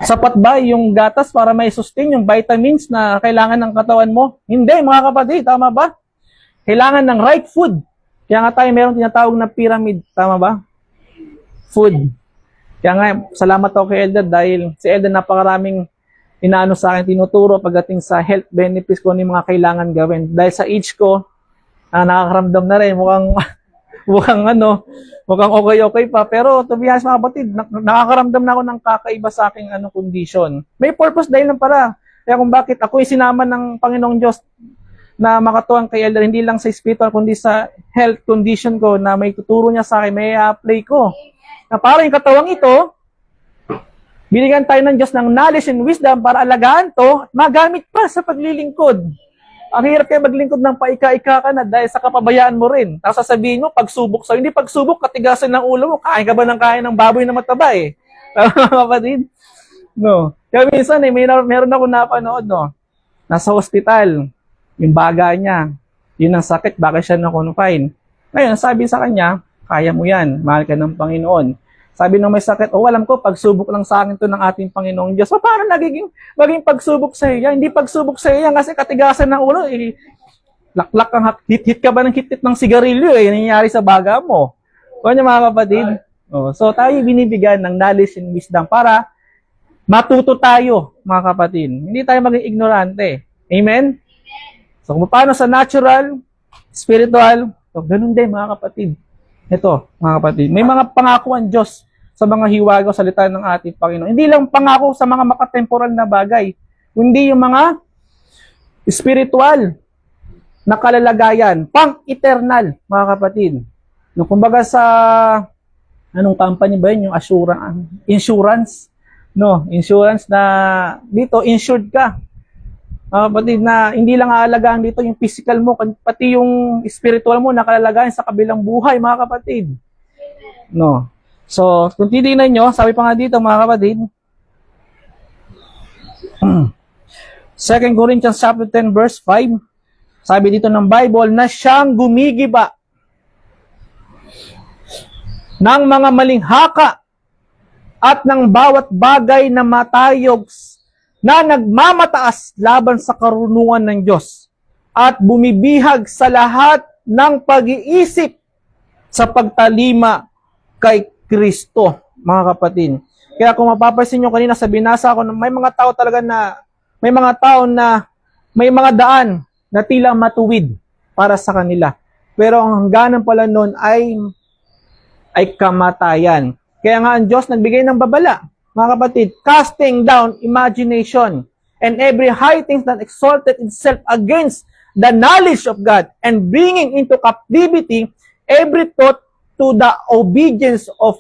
Sapat ba yung gatas para may sustain yung vitamins na kailangan ng katawan mo? Hindi, mga kapatid, tama ba? Kailangan ng right food. Kaya nga tayo meron tinatawag na pyramid, tama ba? Food. Kaya nga, salamat ako kay Elder dahil si Elder napakaraming inaano sa akin, tinuturo pagdating sa health benefits ko ni mga kailangan gawin. Dahil sa age ko, nakakaramdam na rin, mukhang okay pa. Pero to be honest, mga kapatid, nakakaramdam na ako ng kakaiba sa aking condition. May purpose dahil lang para. Kaya kung bakit ako sinama ng Panginoong Diyos na makatuwang kay Elder, hindi lang sa spiritual, kundi sa health condition ko na may tuturo niya sa akin, may apply ko. Na para yung katawang ito, binigyan tayo ng Diyos ng knowledge and wisdom para alagaan to at magamit pa sa paglilingkod. Ang hirap kayo maglingkod ng paika-ika ka na dahil sa kapabayaan mo rin. Tapos sasabihin mo, pagsubok sa'yo. Hindi pagsubok, katigasan ng ulo mo. Kain ka ba ng kain ng baboy na mataba eh? Kapatid? No. Kaya minsan meron ako napanood, no? Nasa hospital, yung baga niya, yun ang sakit, bakit siya na-confine. Ngayon, sabi sa kanya, kaya mo yan, mahal ka ng Panginoon. Sabi nung may sakit, alam ko, pagsubok lang sa akin to ng ating Panginoong Diyos. Paano maging pagsubok sa iyo yan? Hindi pagsubok sa iyo yan kasi katigasan ng ulo. Laklak ang hit ka ba ng hit ng sigarilyo nangyayari sa baga mo. O niya mga kapatid. So tayo binibigyan ng knowledge and wisdom para matuto tayo mga kapatid. Hindi tayo maging ignorante. Amen? So paano sa natural, spiritual, so, ganun din mga kapatid. Ito, mga kapatid, may mga pangako ang Diyos sa mga hiwago salita ng ating Panginoon. Hindi lang pangako sa mga makatemporal na bagay, kundi yung mga spiritual na kalalagayan, pang-eternal, mga kapatid. No, kumbaga sa, anong company ba yun? Yung insurance, no? Insurance na dito, insured ka. Kapatid, na hindi lang aalagaan dito yung physical mo, pati yung spiritual mo nakalalagayan sa kabilang buhay, mga kapatid. No. So, kung titignan nyo, sabi pa nga dito, mga kapatid, 2 Corinthians chapter 10 verse 5, sabi dito ng Bible na siyang gumigiba ng mga maling haka at ng bawat bagay na matayog na nagmamataas laban sa karunungan ng Diyos at bumibihag sa lahat ng pag-iisip sa pagtalima kay Kristo, mga kapatid. Kaya kung mapapansin nyo kanina sa binasa ko, may mga tao talaga na, may mga tao na may mga daan na tila matuwid para sa kanila. Pero ang hangganan pala nun ay kamatayan. Kaya nga ang Diyos nagbigay ng babala, mga kapatid, casting down imagination and every high thing that exalted itself against the knowledge of God and bringing into captivity every thought to the obedience of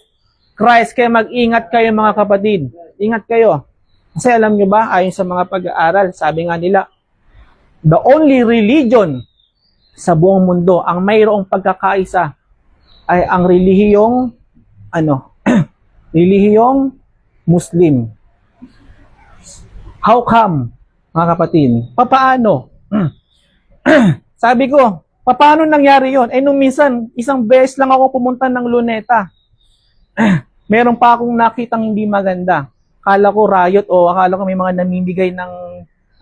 Christ. Kaya mag-ingat kayo mga kapatid. Ingat kayo. Kasi alam nyo ba, ayon sa mga pag-aaral, sabi nga nila, the only religion sa buong mundo, ang mayroong pagkakaisa ay ang relihiyong relihiyong Muslim. How come, mga kapatid? Papaano? Sabi ko, paano nangyari yon? Nung minsan, isang beses lang ako pumunta ng Luneta. Meron pa akong nakitang hindi maganda. Akala ko riot o akala ko may mga namimigay ng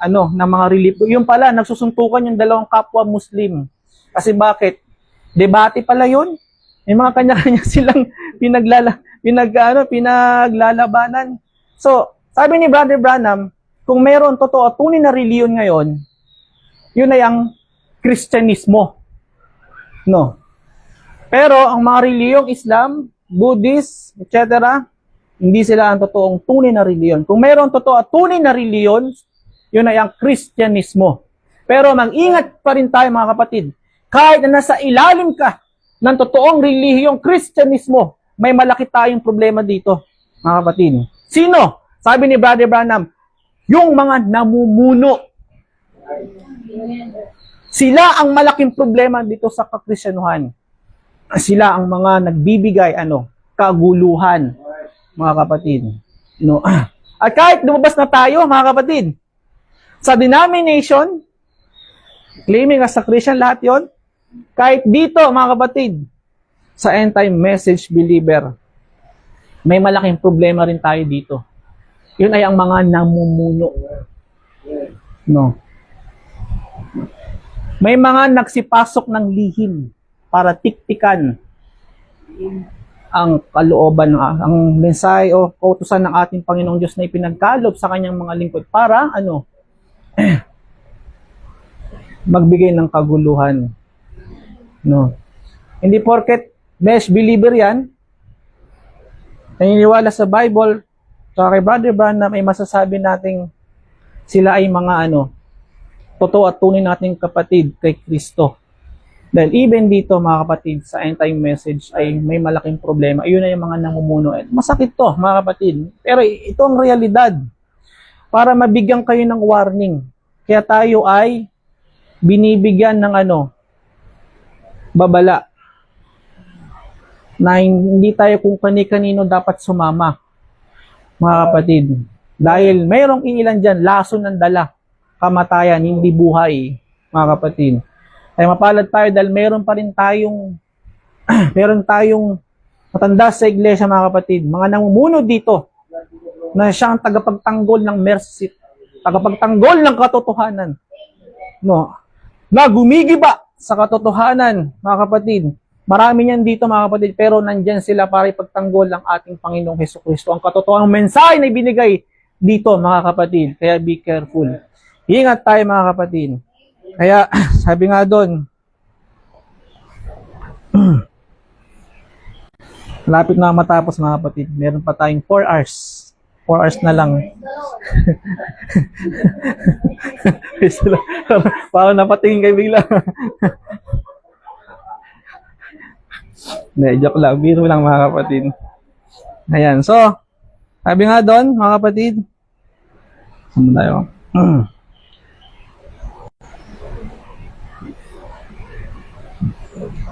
ng mga relief. Yung pala, nagsusuntukan yung dalawang kapwa Muslim. Kasi bakit? Debate pala yun. May mga kanya-kanya silang pinaglalabanan. So, sabi ni Brother Branham, kung meron totoo tunay na reliyon ngayon, yun ay ang Kristyanismo. No. Pero ang mga reliyong Islam, Buddhist, etc., hindi sila ang totoong tunay na reliyon. Kung meron totoo tunay na reliyon, yun ay ang Kristyanismo. Pero mag-ingat pa rin tayo mga kapatid. Kahit na nasa ilalim ka ng totoong relihiyong Kristyanismo, may malaki tayong problema dito, mga kapatid. Sino? Sabi ni Brother Branham, yung mga namumuno. Sila ang malaking problema dito sa kakristyanuhan. Sila ang mga nagbibigay, kaguluhan, mga kapatid. No? At kahit lumabas na tayo, mga kapatid, sa denomination, claiming as a Christian lahat yon, kahit dito, mga kapatid, sa end-time message believer, may malaking problema rin tayo dito. Yun ay ang mga namumuno. No. May mga nagsipasok ng lihim para tiktikan ang kalooban, ang mensahe o kautusan ng ating Panginoong Diyos na ipinagkaloob sa kanyang mga lingkod para, magbigay ng kaguluhan. No. Hindi porket mesh believer yan, naniniwala sa Bible, sa kay Brother Branham ay masasabi nating sila ay mga totoo at tunay nating kapatid kay Kristo. Dahil even dito mga kapatid, sa end time message ay may malaking problema. Ayun na yung mga namumuno. Masakit to mga kapatid. Pero ito ang realidad. Para mabigyan kayo ng warning. Kaya tayo ay binibigyan ng babala. Na hindi tayo kung kani-kanino dapat sumama. Mga kapatid. Dahil mayroong ilan dyan, lason ng dala. Kamatayan, hindi buhay. Mga kapatid. Ay mapalad tayo dahil meron pa rin tayong matanda sa iglesia mga kapatid, mga namumuno dito na siyang tagapagtanggol ng mercy, tagapagtanggol ng katotohanan. No. Na gumigiba sa katotohanan, mga kapatid. Marami niyan dito mga kapatid, pero nandyan sila para ipagtanggol ng ating Panginoong Hesukristo. Ang katotohanang mensahe na ibinigay dito mga kapatid. Kaya be careful. Ingat tayo mga kapatid. Kaya, sabi nga doon, lapit na matapos mga kapatid. Meron pa tayong 4 hours. 4 hours na lang. Parang napatingin kayo bigla. Hindi, joke lang. Biro lang mga kapatid. Ayan, so, sabi nga doon mga kapatid, saan tayo?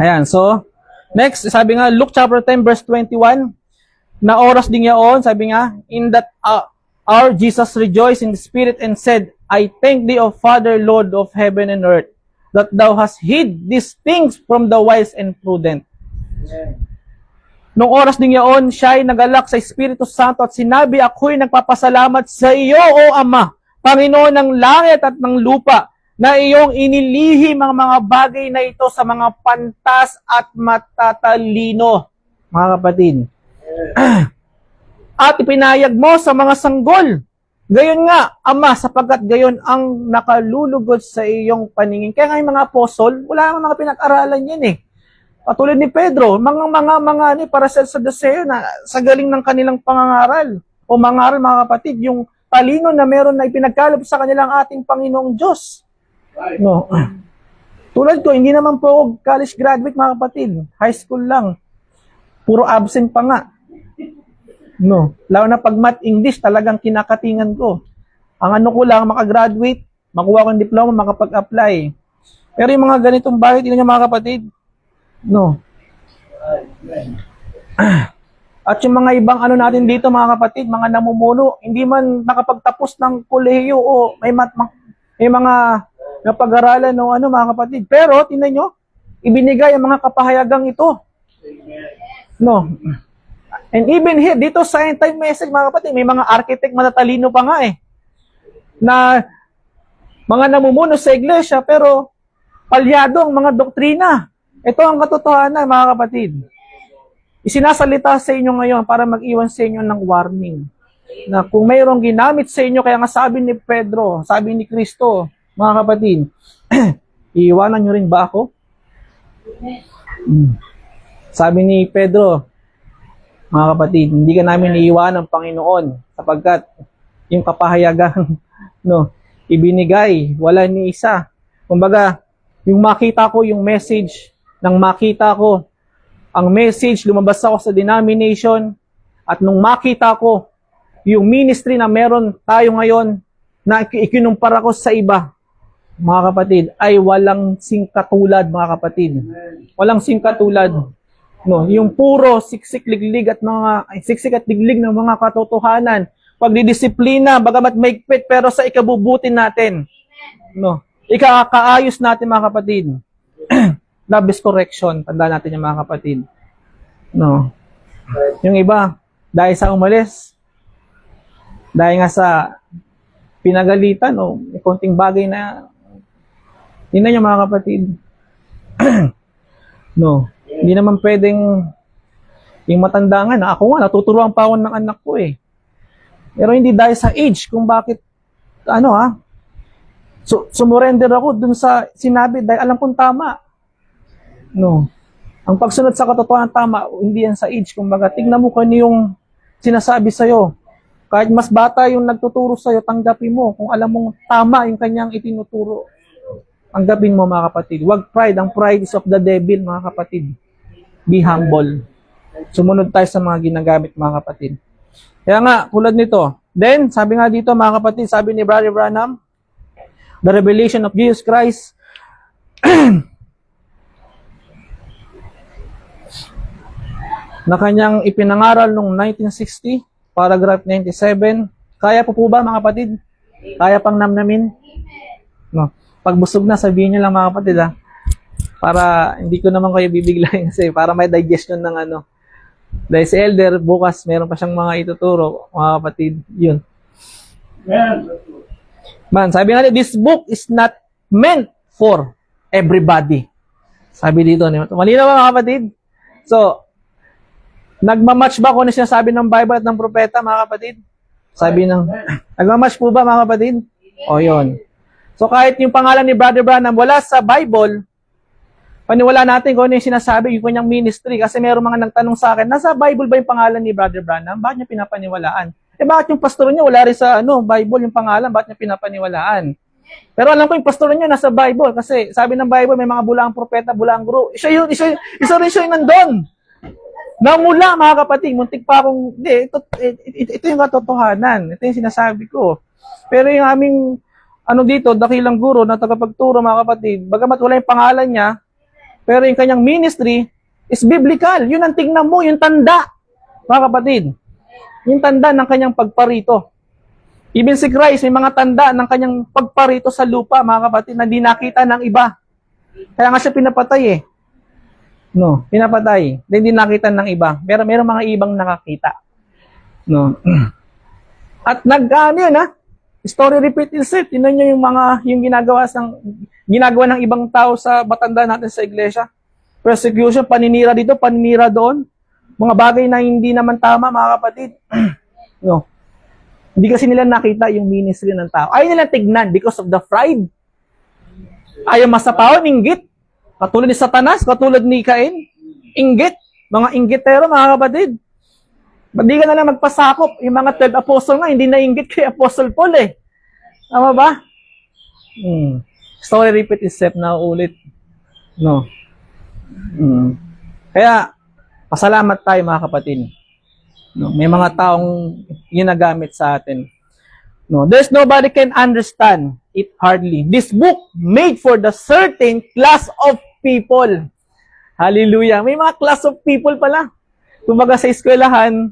Ayan, so, next, sabi nga, Luke chapter 10, verse 21, na oras din yaon, sabi nga, in that hour Jesus rejoiced in the spirit and said, I thank thee, O Father, Lord of heaven and earth, that thou hast hid these things from the wise and prudent. Nung oras din yaon, siya ay nagalak sa Espiritu Santo at sinabi, ako'y nagpapasalamat sa iyo, O Ama, Panginoon ng langit at ng lupa, na iyong inilihim ang mga bagay na ito sa mga pantas at matatalino, mga kapatid. At ipinayag mo sa mga sanggol. Gayon nga, Ama, sapagkat gayon ang nakalulugod sa iyong paningin. Kaya nga yung mga apostol, wala namang mga pinag-aralan yan eh. Patulad ni Pedro, mga para sa Saduseo na sa galing ng kanilang pangangaral o mangaral mga kapatid, yung talino na meron na ipinagkaloob sa kanilang ating Panginoong Diyos. No. Tulad ko, hindi naman po ako college graduate mga kapatid. High school lang. Puro absent pa nga. No. Lalo na pag math English, talagang kinakatingan ko. Ang ano ko lang, makagraduate, makuha ko ng diploma, makapag-apply. Pero yung mga ganitong bagay, tingnan nyo mga kapatid. No. At yung mga ibang ano natin dito mga kapatid, mga namumuno, hindi man nakapagtapos ng kolehiyo o may mga napag-aralan o mga kapatid. Pero, tingnan nyo, ibinigay ang mga kapahayagang ito. No. And even here, dito sa end time message, mga kapatid, may mga architect matatalino pa nga na mga namumuno sa iglesia, pero palyado ang mga doktrina. Ito ang katotohanan, mga kapatid. Isinasalita sa inyo ngayon para mag-iwan sa inyo ng warning. Na kung mayroong ginamit sa inyo, kaya nga sabi ni Pedro, sabi ni Kristo, mga kapatid, iiwanan nyo rin ba ako? Sabi ni Pedro, mga kapatid, hindi ka namin iiwanan ng Panginoon sapagkat yung kapahayagan ibinigay, wala ni isa. Kumbaga, yung makita ko yung message, nang makita ko ang message, lumabas ako sa denomination, at nung makita ko yung ministry na meron tayo ngayon na ikinumpara ko sa iba, mga kapatid, ay walang singkatulad, mga kapatid. Walang singkatulad. No, yung puro siksik liglig at diglig ng mga katotohanan, pagdidisiplina, bagamat maigpit, pero sa ikabubutin natin. No, ikakaayos natin, mga kapatid. Love is correction. Tandaan natin yung mga kapatid. No. Yung iba, dahil sa umalis, dahil nga sa pinagalitan o may konting bagay na tingnan nyo mga kapatid. No. Hindi naman pwedeng yung matanda nga na ako nga, natuturuan pa ako ng anak ko eh. Pero hindi dahil sa age kung bakit sumurrender ako dun sa sinabi dahil alam kong tama. No. Ang pagsunod sa katotohanan tama, hindi yan sa age. Kumbaga, tignan mo kung ano yung sinasabi sa'yo. Kahit mas bata yung nagtuturo sa'yo, tanggapin mo kung alam mong tama yung kanyang itinuturo. Tanggapin mo mga kapatid. Huwag pride. Ang pride is of the devil mga kapatid. Be humble. Sumunod tayo sa mga ginagamit mga kapatid. Kaya nga, tulad nito. Then, sabi nga dito mga kapatid, sabi ni Brother Branham, the revelation of Jesus Christ na kanyang ipinangaral noong 1960, paragraph 97. Kaya po ba mga kapatid? Kaya pang namnamin? No. Pag busog na, sabihin nyo lang mga kapatid ha. Para hindi ko naman kayo bibiglayin kasi para may digestion ng ano. Dahil si Elder, bukas meron pa siyang mga ituturo, mga kapatid. Yun. Man, sabi nga this book is not meant for everybody. Sabi dito. Malinaw ba mga kapatid? So, nagmamatch ba kung ano sinasabi ng Bible at ng propeta, mga kapatid? Sabi ng, nagmamatch po ba, mga kapatid? O, yun. So, kahit yung pangalan ni Brother Branham wala sa Bible, paniwala natin kung ano yung sinasabi, yung kanyang ministry. Kasi mayroong mga nagtanong sa akin, nasa Bible ba yung pangalan ni Brother Branham? Bakit niya pinapaniwalaan? Bakit yung pastor niya wala rin sa Bible yung pangalan? Bakit niya pinapaniwalaan? Pero alam ko yung pastor niya nasa Bible. Kasi sabi ng Bible, may mga bulaang propeta, bulaang guro. Isa rin siya yung nandun. Namula, mga kapatid, muntik pa akong, ito yung katotohanan. Ito yung sinasabi ko. Pero yung aming, dito, dakilang guro na tagapagturo, mga kapatid, bagamat wala yung pangalan niya, pero yung kanyang ministry is biblical. Yun ang tingnan mo, yung tanda, mga kapatid. Yung tanda ng kanyang pagparito. Even si Christ, may mga tanda ng kanyang pagparito sa lupa, mga kapatid, na di nakita ng iba. Kaya nga siya pinapatay eh. No, pinapatay. Hindi nakita ng iba. Pero meron mga ibang nakakita. No. At story repeat itself. Tingnan niyo yung ginagawa ng ibang tao sa matanda natin sa iglesia. Persecution, paninira dito, paninira doon. Mga bagay na hindi naman tama, mga kapatid. No. Hindi kasi nila nakita yung ministry ng tao. Ayaw nila tignan because of the pride. Ayaw masapawan, inggit. Katulad ni Satanas, katulad ni Cain, inggit, mga inggitero, mga kapatid. Hindi ka na lang magpasakop. Yung mga 12 apostle nga, hindi na inggit kay Apostle Paul eh. Tama ba? Story repeat itself na ulit. No. Kaya, pasalamat tayo mga kapatid. No, may mga taong ginagamit sa atin. No, there's nobody can understand it hardly. This book made for the certain class of people. Hallelujah. May mga class of people pala. Kumbaga sa eskwelahan,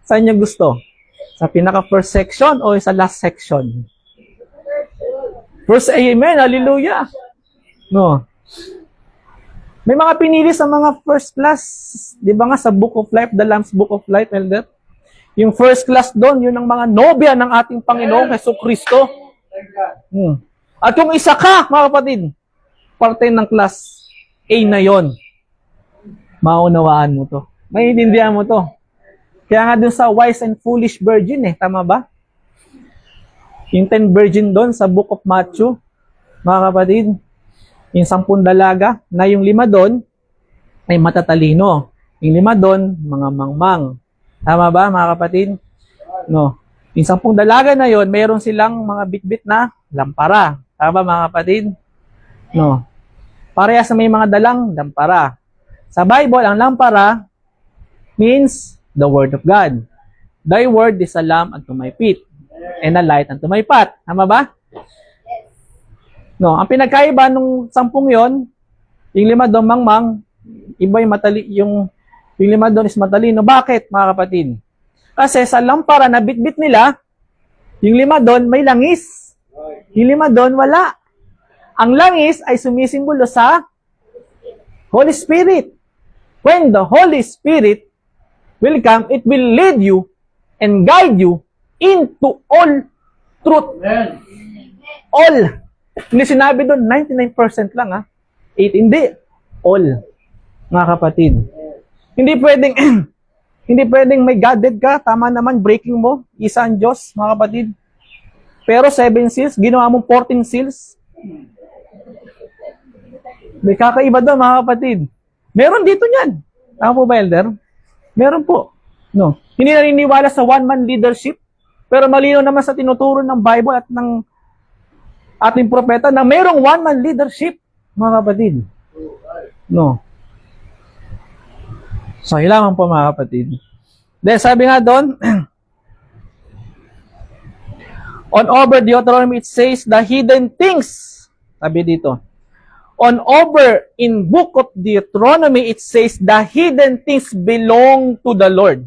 saan niyo gusto? Sa pinaka first section o sa last section? First, amen. Hallelujah. No. May mga pinili sa mga first class. Di ba nga sa Book of Life, the Lamb's Book of Life, Elder? Yung first class doon, yun ang mga nobya ng ating Panginoong Jesucristo. At kung isa ka, mga kapatid, parte ng class A na yon, maunawaan mo to. Maiintindihan mo to. Kaya nga doon sa wise and foolish virgin tama ba? Yung 10 virgin doon sa Book of Matthew, mga kapatid, yung 10 dalaga, na yung 5 doon ay matatalino. Yung 5 doon, mga mangmang. Tama ba, mga kapatid? No. Yung 10 dalaga na yon, mayroon silang mga bitbit na lampara. Tama ba, mga kapatid? No. Parehas na may mga dalang lampara. Sa Bible, ang lampara means the Word of God. Thy word is a lamp unto my feet and a light unto my path. Tama ba? No, ang pinagkaiba nung 10 yon, yung 5 doon mangmang, iba yung 5 doon is matalino. Bakit, mga kapatid? Kasi sa lampara na bitbit nila, yung 5 doon may langis. Yung 5 doon wala. Ang langis ay sumisimbolo sa Holy Spirit. When the Holy Spirit will come, it will lead you and guide you into all truth. All. Hindi sinabi doon, 99% lang 8, hindi. All. Mga kapatid. Hindi pwedeng may godhead ka, tama naman, breaking mo, isa ang Diyos, mga kapatid. Pero 7 seals, ginawa mong 14 seals. May kakaiba doon, mga kapatid. Meron dito niyan. Tama po ba, Elder? Meron po. No. Hindi naniniwala sa one-man leadership, pero malinaw naman sa tinuturo ng Bible at ng ating propeta na mayroong one-man leadership, mga kapatid. No. So, kailangan po mga kapatid. Then, sabi nga doon, on over Deuteronomy, it says, the hidden things. Sabi dito. On over, in book of Deuteronomy, it says, the hidden things belong to the Lord.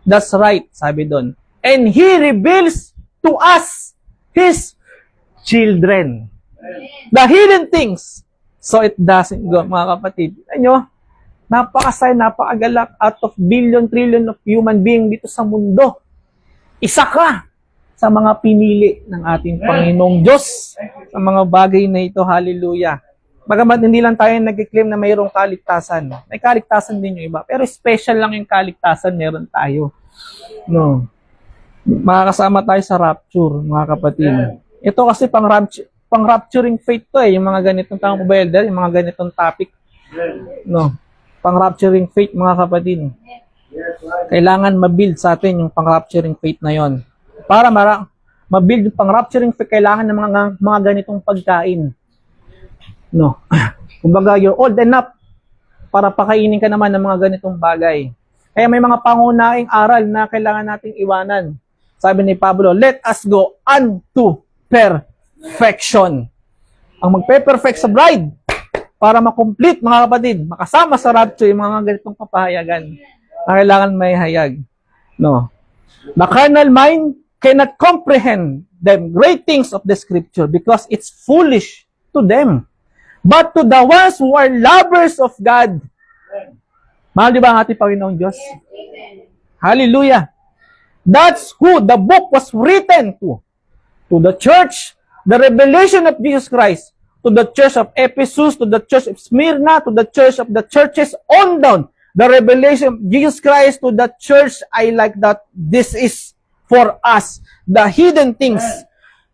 That's right, sabi doon. And He reveals to us, His children. The hidden things. So it doesn't go, mga kapatid. Ano? Napakasay, napakagalak out of billion, trillion of human being dito sa mundo. Isa ka sa mga pinili ng ating Panginoong Diyos sa mga bagay na ito. Hallelujah. Bagamat hindi lang tayo nag-claim na mayroong kaligtasan. May kaligtasan din yung iba. Pero special lang yung kaligtasan meron tayo. No. Makakasama tayo sa rapture, mga kapatid. Ito kasi pang-rapturing faith to eh. Yung mga ganitong tawag mobile there, yung mga ganitong topic. No. Pang-rapturing faith, mga kapatid. Kailangan mabuild sa atin yung pang-rapturing faith na yon. Para mabuild yung pang-rapturing faith, kailangan ng mga ganitong pagkain. No. Kumbaga, you're old enough para pakainin ka naman ng mga ganitong bagay. Kaya may mga pangunahing aral na kailangan nating iwanan. Sabi ni Pablo, let us go unto perfection. Ang magpe-perfect sa bride para makomplete, mga kapatid, makasama sa rapture yung mga ganitong kapahayagan na kailangan may hayag. No. The carnal mind cannot comprehend the great things of the scripture because it's foolish to them. But to the ones who are lovers of God. Mahal di ba ang ating Panginoong Diyos? Hallelujah. That's who the book was written to. To the church, the revelation of Jesus Christ. To the church of Ephesus, to the church of Smyrna, to the church of the churches on down. The revelation of Jesus Christ to the church, I like that. This is for us. The hidden things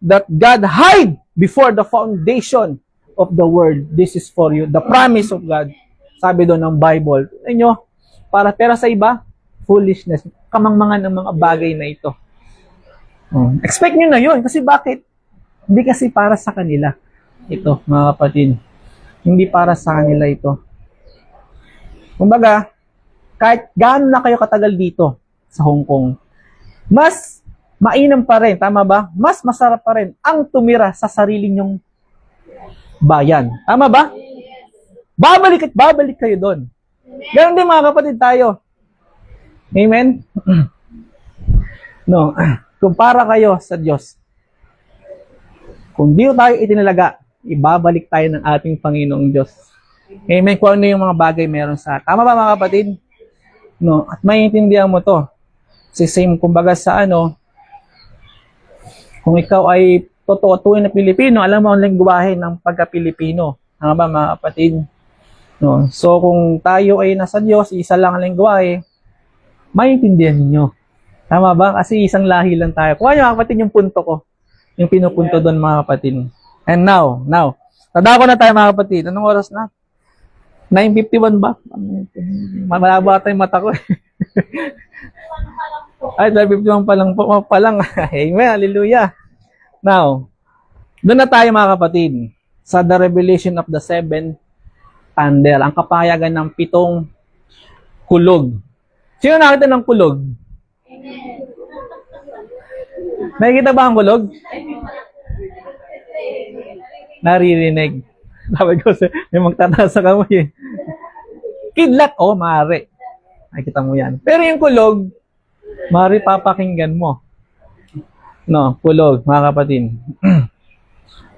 that God hid before the foundation of the world. This is for you. The promise of God. Sabi doon ng Bible. Inyo, pero sa iba, foolishness. Kamangmangan ng mga bagay na ito. Expect nyo na yun. Kasi bakit? Hindi kasi para sa kanila. Ito, mga kapatid. Hindi para sa kanila ito. Kumbaga, kahit gaano na kayo katagal dito sa Hong Kong, mas mainam pa rin, tama ba? Mas masarap pa rin ang tumira sa sarili nyong bayan. Tama ba? Babalik at babalik kayo doon. Ganon din mga kapatid tayo. Amen? No. Kumpara kayo sa Diyos. Kung di tayo itinalaga, ibabalik tayo ng ating Panginoong Diyos. Amen? Kung ano yung mga bagay meron sa... Tama ba mga kapatid? No. At maiintindihan mo to. Kasi same kumbaga sa kung ikaw ay totoo na Pilipino, alam mo ang lengguwahe ng pagka-Pilipino. Tama ba mga kapatid? No. So kung tayo ay nasa Diyos, isa lang ang lengguwahe, maiintindihan niyo. Tama ba? Kasi isang lahi lang tayo. Kuha niyo mga kapatid yung punto ko. Yung pinupunto doon mga kapatid. And now, tadako na tayo mga kapatid. Anong oras na? 9:51 ba? Malabo ata yung mata ko. Ay, 9:51 pa lang. Amen, hallelujah. Now, doon na tayo mga kapatid sa the revelation of the seven thunder, ang kapayagan ng 7 kulog. Sino nakita ng kulog? Nakikita ba ang kulog? Naririnig. Sabi ko, may magtataas sa kamay. Kidlat, maaari. Nakikita mo yan. Pero yung kulog, maaari papakinggan mo. No, kulog, mga kapatid.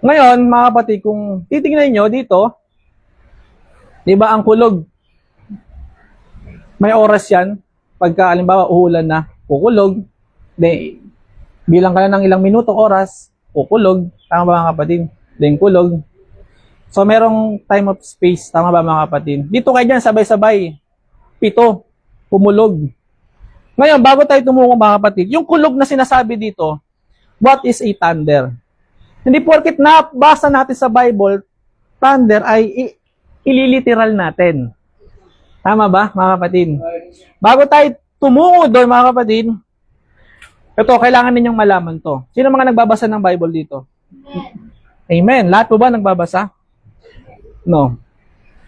Ngayon, mga kapatid, kung titingnan nyo dito, di ba ang kulog, may oras yan. Pagka, alimbawa, uhulan na, kukulog. Bilang ka na ng ilang minuto, oras, kukulog. Tama ba mga kapatid? Then kulog. So, merong time of space. Tama ba mga kapatid? Dito kayo dyan, sabay-sabay. 7, pumulog. Ngayon, bago tayo tumuko mga kapatid, yung kulog na sinasabi dito, what is a thunder? Hindi porket nabasa natin sa Bible, thunder ay ililiteral natin. Tama ba, mga kapatid? Bago tayo tumuko doon, mga kapatid, ito, kailangan ninyong malaman to. Sino mga nagbabasa ng Bible dito? Amen. Lahat po ba nagbabasa? No.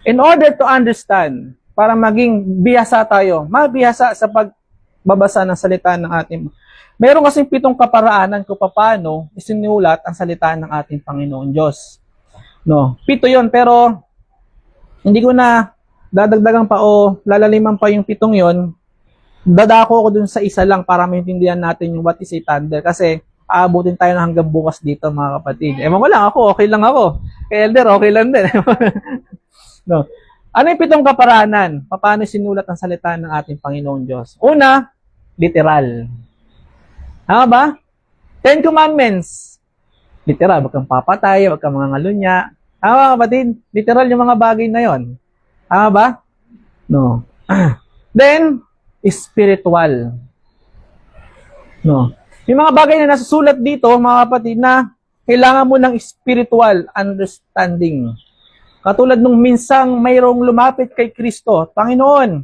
In order to understand, para maging bihasa tayo, mabihasa sa pagbabasa ng salita ng ating. Meron kasing 7 kaparaanan kung paano isinulat ang salita ng ating Panginoon Diyos. No, 7 'yon, pero hindi ko na dadagdagan pa o lalaliman pa yung 7 'yon. Dadako ko dun sa isa lang para maintindihan natin yung what is a thunder, kasi aabutin tayo na hanggang bukas dito, mga kapatid. Ewan ko lang, ako, okay lang ako. Kay Elder, okay lang din. No. Ano yung 7 kaparaanan? Paano sinulat ang salita ng ating Panginoon Diyos? Una, literal. Tama ba? 10 Commandments. Literal, wag kang papatay, wag kang mangangalunya. Tama, kapatid? Literal yung mga bagay na yon. Tama ba? No. Then, spiritual. No. Yung mga bagay na nasusulat dito, mga kapatid, na kailangan mo ng spiritual understanding. Katulad nung minsang mayroong lumapit kay Kristo, Panginoon,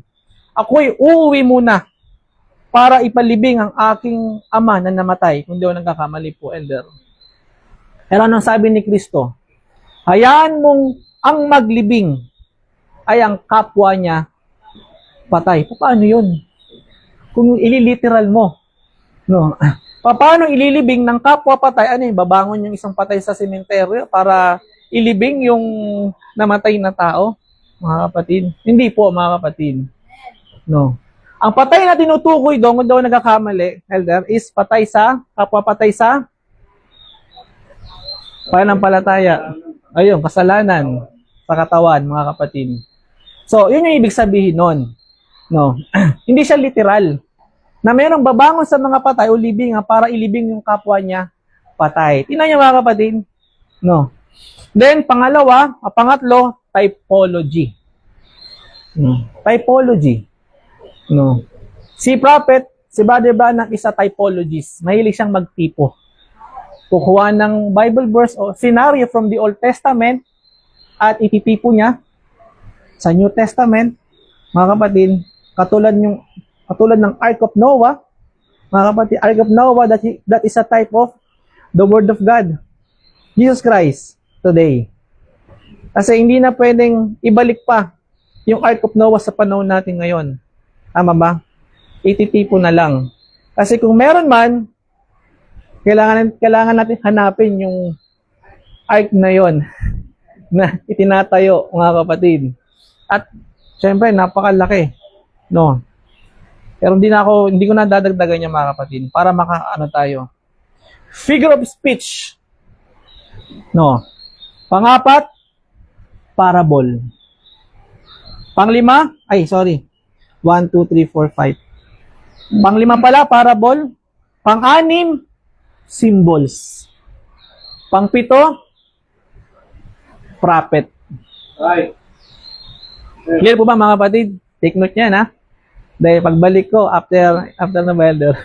ako'y uuwi muna para ipalibing ang aking ama na namatay. Kung di ako nagkakamali po, Elder. Pero anong sabi ni Kristo? Hayaan mong ang maglibing ay ang kapwa niya patay. Paano yun? Kung ililiteral mo. No. Paano ililibing ng kapwa patay? Ano yung babangon yung isang patay sa sementeryo para ilibing yung namatay na tao? Mga kapatid. Hindi po, mga kapatid. No. Ang patay na tinutukoy doon, kung daw nagkakamali, Elder, is patay sa, kapwa patay sa pananampalataya. Ayun, kasalanan sa katawan, mga kapatid. So, yun yung ibig sabihin nun. No. Hindi siya literal. Na merong babangon sa mga patay o libing para ilibing yung kapwa niya patay. Tingnan niyo, mga kapatid. No. Then, pangatlo, typology. No. Typology. No. Si Prophet, si Brother Branham is a typologist. Mahilig siyang magtipo. Kukuha ng Bible verse o scenario from the Old Testament at ititipo niya sa New Testament. Mga kapatid, katulad ng Ark of Noah, mga kapatid, Ark of Noah, that is a type of the Word of God. Jesus Christ today. Kasi hindi na pwedeng ibalik pa yung Ark of Noah sa panahon natin ngayon. Tama ba? Ititipo na lang. Kasi kung meron man, kailangan natin hanapin yung ark na yon na itinatayo, mga kapatid. At syempre, napakalaki. No. Pero hindi ko na dadagdagan niya, mga kapatid, para makaano tayo. Figure of speech. No. Pangapat, parable. Panglima, 1, 2, 3, 4, 5. Panglima pala, parable. Pang-anim, symbols. Pang-pito, prophet. Clear po ba, mga kapatid? Take note yan, ha? Dahil pagbalik ko, after na Elder,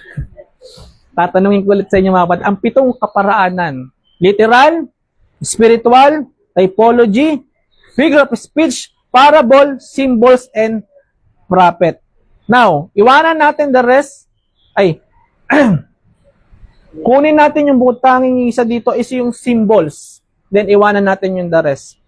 tatanungin ko ulit sa inyo, mga kapatid, ang 7 kaparaanan. Literal, spiritual, typology, figure of speech, parable, symbols, and prophet. Now, iwanan natin the rest. Kunin natin yung tanging isa dito is yung symbols. Then, iwanan natin yung the rest.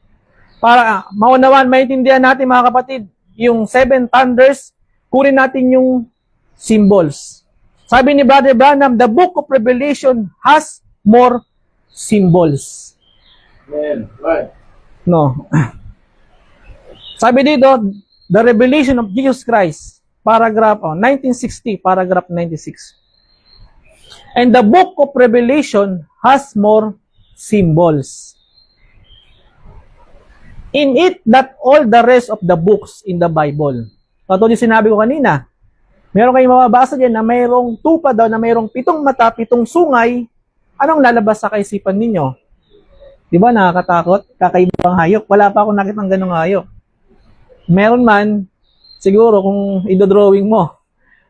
Para maunawan, maintindihan natin, mga kapatid, yung 7 thunders, kunin natin yung symbols. Sabi ni Brother Branham, the book of Revelation has more symbols. Right. No. Sabi dito, the revelation of Jesus Christ, paragraph 1960, paragraph 96. And the book of Revelation has more symbols. In it, that all the rest of the books in the Bible. Katulad yung sinabi ko kanina, meron kayong mababasa dyan na mayroong tupa daw, na mayroong 7 mata, 7 sungay. Anong lalabas sa kaisipan ninyo? Di ba nakakatakot? Kakaibang hayop. Wala pa akong nakita ng ganung hayop. Meron man, siguro kung idodrawing mo,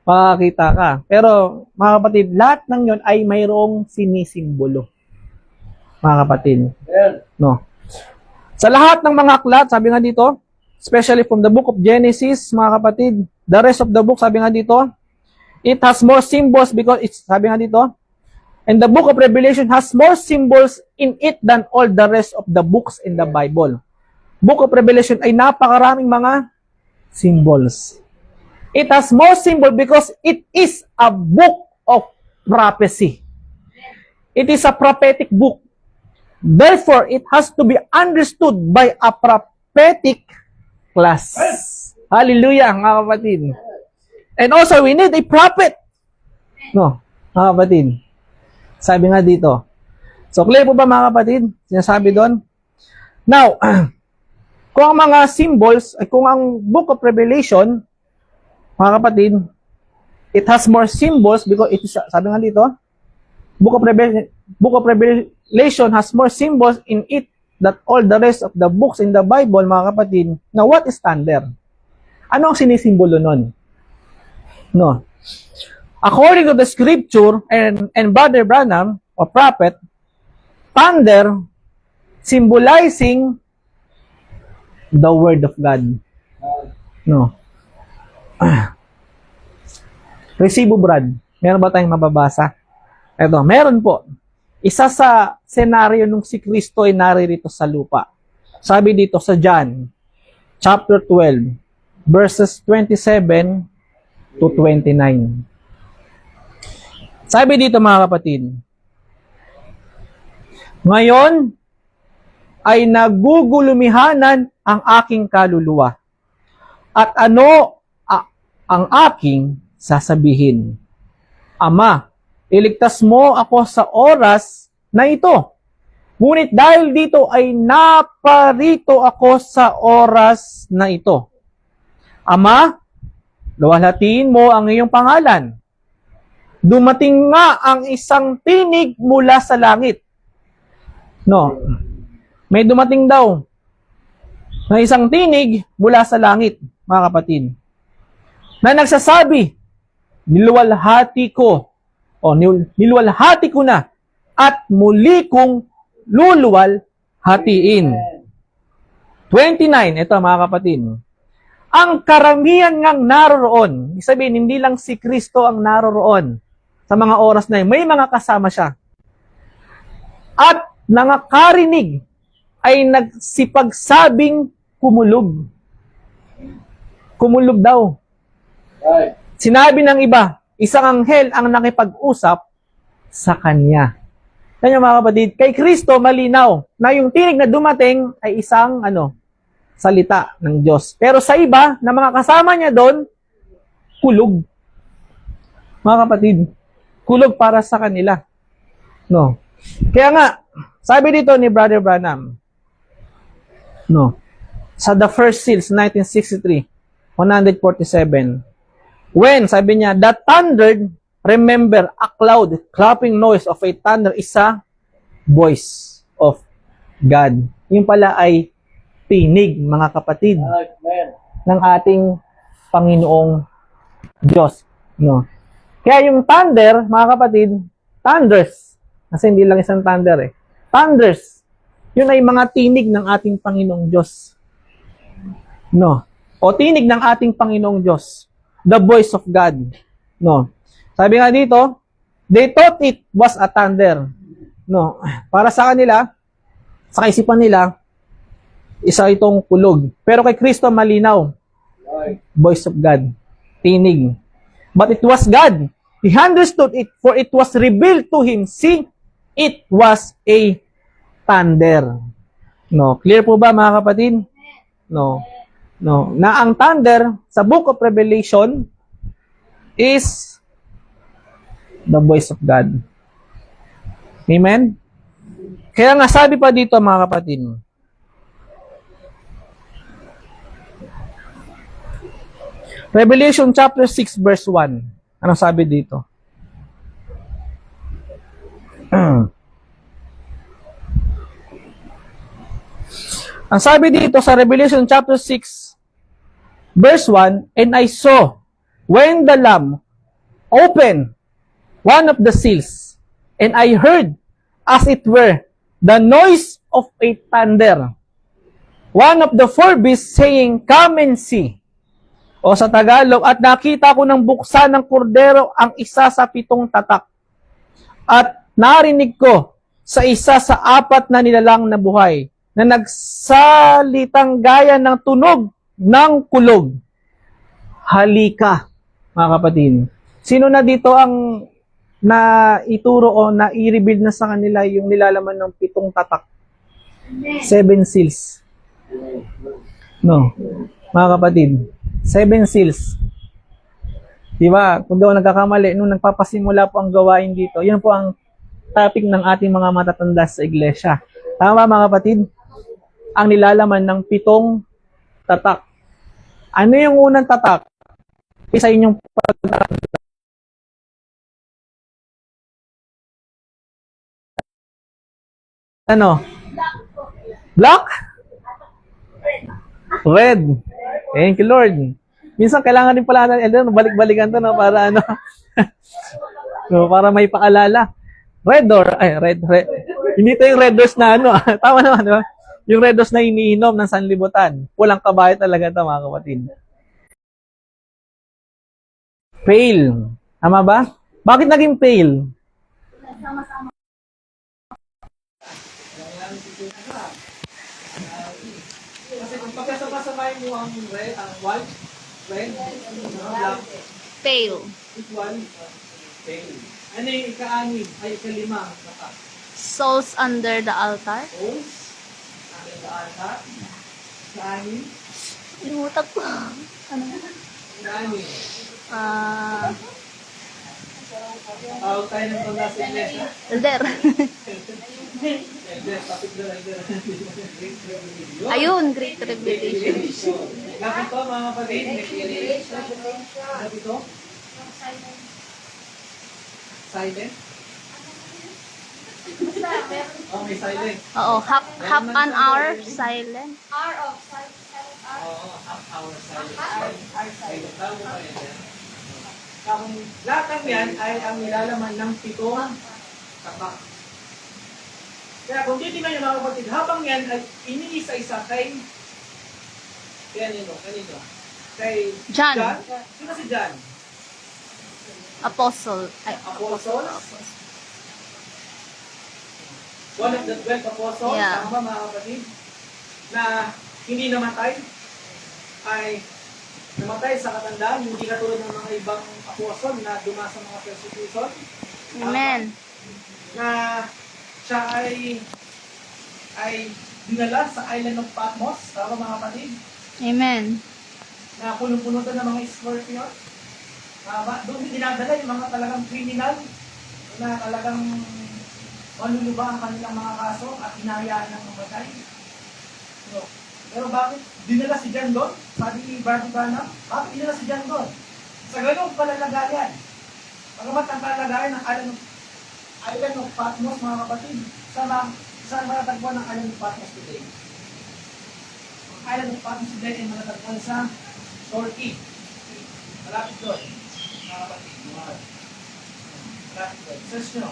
makakita ka. Pero, mga kapatid, lahat ng yon ay mayroong sinisimbolo. Mga kapatid. No. Sa lahat ng mga aklat, sabi nga dito, especially from the book of Genesis, mga kapatid, the rest of the book, sabi nga dito, it has more symbols because it's, sabi nga dito, And the book of Revelation has more symbols in it than all the rest of the books in the Bible. Book of Revelation ay napakaraming mga symbols. It has more symbol because it is a book of prophecy. It is a prophetic book. Therefore, it has to be understood by a prophetic class. Hallelujah, mga kapatid. And also, we need a prophet. No, mga kapatid. Sabi nga dito. So, clear po ba mga kapatid? Sinasabi doon? Now, kung ang mga symbols, kung ang Book of Revelation, mga kapatid, it has more symbols because it is, sabi nga dito, Book of Revelation has more symbols in it that all the rest of the books in the Bible, mga kapatid. Now, what is thunder? Ano ang sinisimbolo nun? No. According to the scripture and Brother Branham, or prophet, thunder symbolizing the word of God. No. Resibo, Brad. Meron ba tayong mababasa? Ito, meron po. Isa sa senaryo nung si Kristo ay naririto sa lupa. Sabi dito sa John, chapter 12, verses 27 to 29. Sabi dito mga kapatid, ngayon ay nagugulumihanan ang aking kaluluwa. At ano ang aking sasabihin? Ama, iligtas mo ako sa oras na ito. Ngunit dahil dito ay naparito ako sa oras na ito. Ama, luwalhatiin mo ang iyong pangalan. Dumating nga ang isang tinig mula sa langit. No. May dumating daw na isang tinig mula sa langit, mga kapatid, na nagsasabi, niluwalhati ko na at muli kong luluwalhatiin. 29, ito mga kapatid. Ang karamihan ngang naroroon, sabihin, hindi lang si Kristo ang naroroon sa mga oras na yun, may mga kasama siya. At nakakarinig ay nagsipagsabing kumulog. Kumulog daw. Right. Sinabi ng iba, isang anghel ang nakipag-usap sa kanya. Kanya mga kapatid, kay Kristo malinaw na yung tinig na dumating ay isang salita ng Diyos. Pero sa iba, na mga kasama niya doon, kulog. Mga kapatid, kulog para sa kanila. No. Kaya nga, sabi dito ni Brother Branham, sa The First Seals, 1963, 147, when, sabi niya, that thundered, remember, a loud, clapping noise of a thunder is a voice of God. Yung pala ay tinig, mga kapatid, ng ating Panginoong Diyos. No. Kaya yung thunder, mga kapatid, thunders, kasi hindi lang isang thunder thunders, yun ay mga tinig ng ating Panginoong Diyos. No. O tinig ng ating Panginoong Diyos. The voice of God. No. Sabi nga dito, they thought it was a thunder. No. Para sa kanila, sa kaisipan nila, isa itong kulog. Pero kay Kristo malinaw. Voice of God. Tinig. But it was God. He understood it, for it was revealed to him. See, it was a thunder. No. Clear po ba mga kapatid? No. No. Na ang thunder sa Book of Revelation is the voice of God. Amen? Kaya nga sabi pa dito mga kapatid, Revelation chapter 6 verse 1. Ano sabi dito? Ang sabi dito sa Revelation chapter 6 verse 1, and I saw when the Lamb opened one of the seals, and I heard as it were the noise of a thunder. One of the four beasts saying, come and see. O sa Tagalog, at nakita ko ng buksan ng kordero ang isa sa 7 tatak. At narinig ko sa isa sa apat na nilalang na buhay na nagsalitang gaya ng tunog ng kulog. Halika, mga kapatid. Sino na dito ang na ituro o na i-reveal na sa kanila yung nilalaman ng 7 tatak? 7 seals. No, mga kapatid. 7 seals. Diba? Kung daw nagkakamali, nung nagpapasimula po ang gawain dito, yun po ang topic ng ating mga matatanda sa iglesia. Tama mga kapatid? Ang nilalaman ng 7 tatak. Ano yung unang tatak? Isa inyong ano? Black? Red. Thank you, Lord. Minsan kailangan din pala natin, balik-balikan to, no, para ano, so, para may paalala. Red door, red. Hindi to yung red doors na ano, tama naman, di ba? Yung red doors na iniinom ng sanlibutan. Pulang kabayo talaga ito, mga kapatid. Pale. Tama ba? Bakit naging pale? Kasi kung pagkasama-samahin mo ang red, ang white, red, black, Pale. equal, pale. Ano yung ika-anim? Ay, ika-5. Souls under the altar. O's, ang ika-anim, ika-anim, Limutak ko. Ano? ika-anim. Tawag tayo ng tanda sa iglesia. Elder. Elder, topic doon, elder. Ayun, Great Revelation. Lapit to, mga kapatid. Lapit to. Silent? Oh, may silent. Oo, half an hour silent. Oo, half hour silent. Silent. Tawag mo pa yan. Lahat ng yan ay ang nilalaman ng 7 tatak. Kaya kung titignan nyo mga kapatid, habang yan ay iniisa-isa kay kanino? Kay John. Sino si John? Apostle. Ay, Apostles? One of the 12 apostles, Yeah. tama mga kapatid, na hindi namatay, ay namatay sa katandaan, hindi katulad ng mga ibang apostol na dumasa mga persecution. Amen. Na siya ay dinala sa island of Patmos, tama mga kapatid, Amen. na punong-puno doon ng mga scorpion. Doon dinadala yung mga talagang criminal na talagang manluluba ang kanilang mga kaso at hinahayaan ng mamatay. So, pero bakit dinala si John doon? Sabi ni Brother Branham, bakit dinala si John doon? Sa ganong palalagayan. Pagamat ang palalagayan ng Island of Patmos, mga kapatid, saan matatagpuan ng Island of Patmos today? Ang Island of Patmos today ay matatagpuan sa Turkey. Malapit doon, mga kapatid. Malapit doon. Search nyo.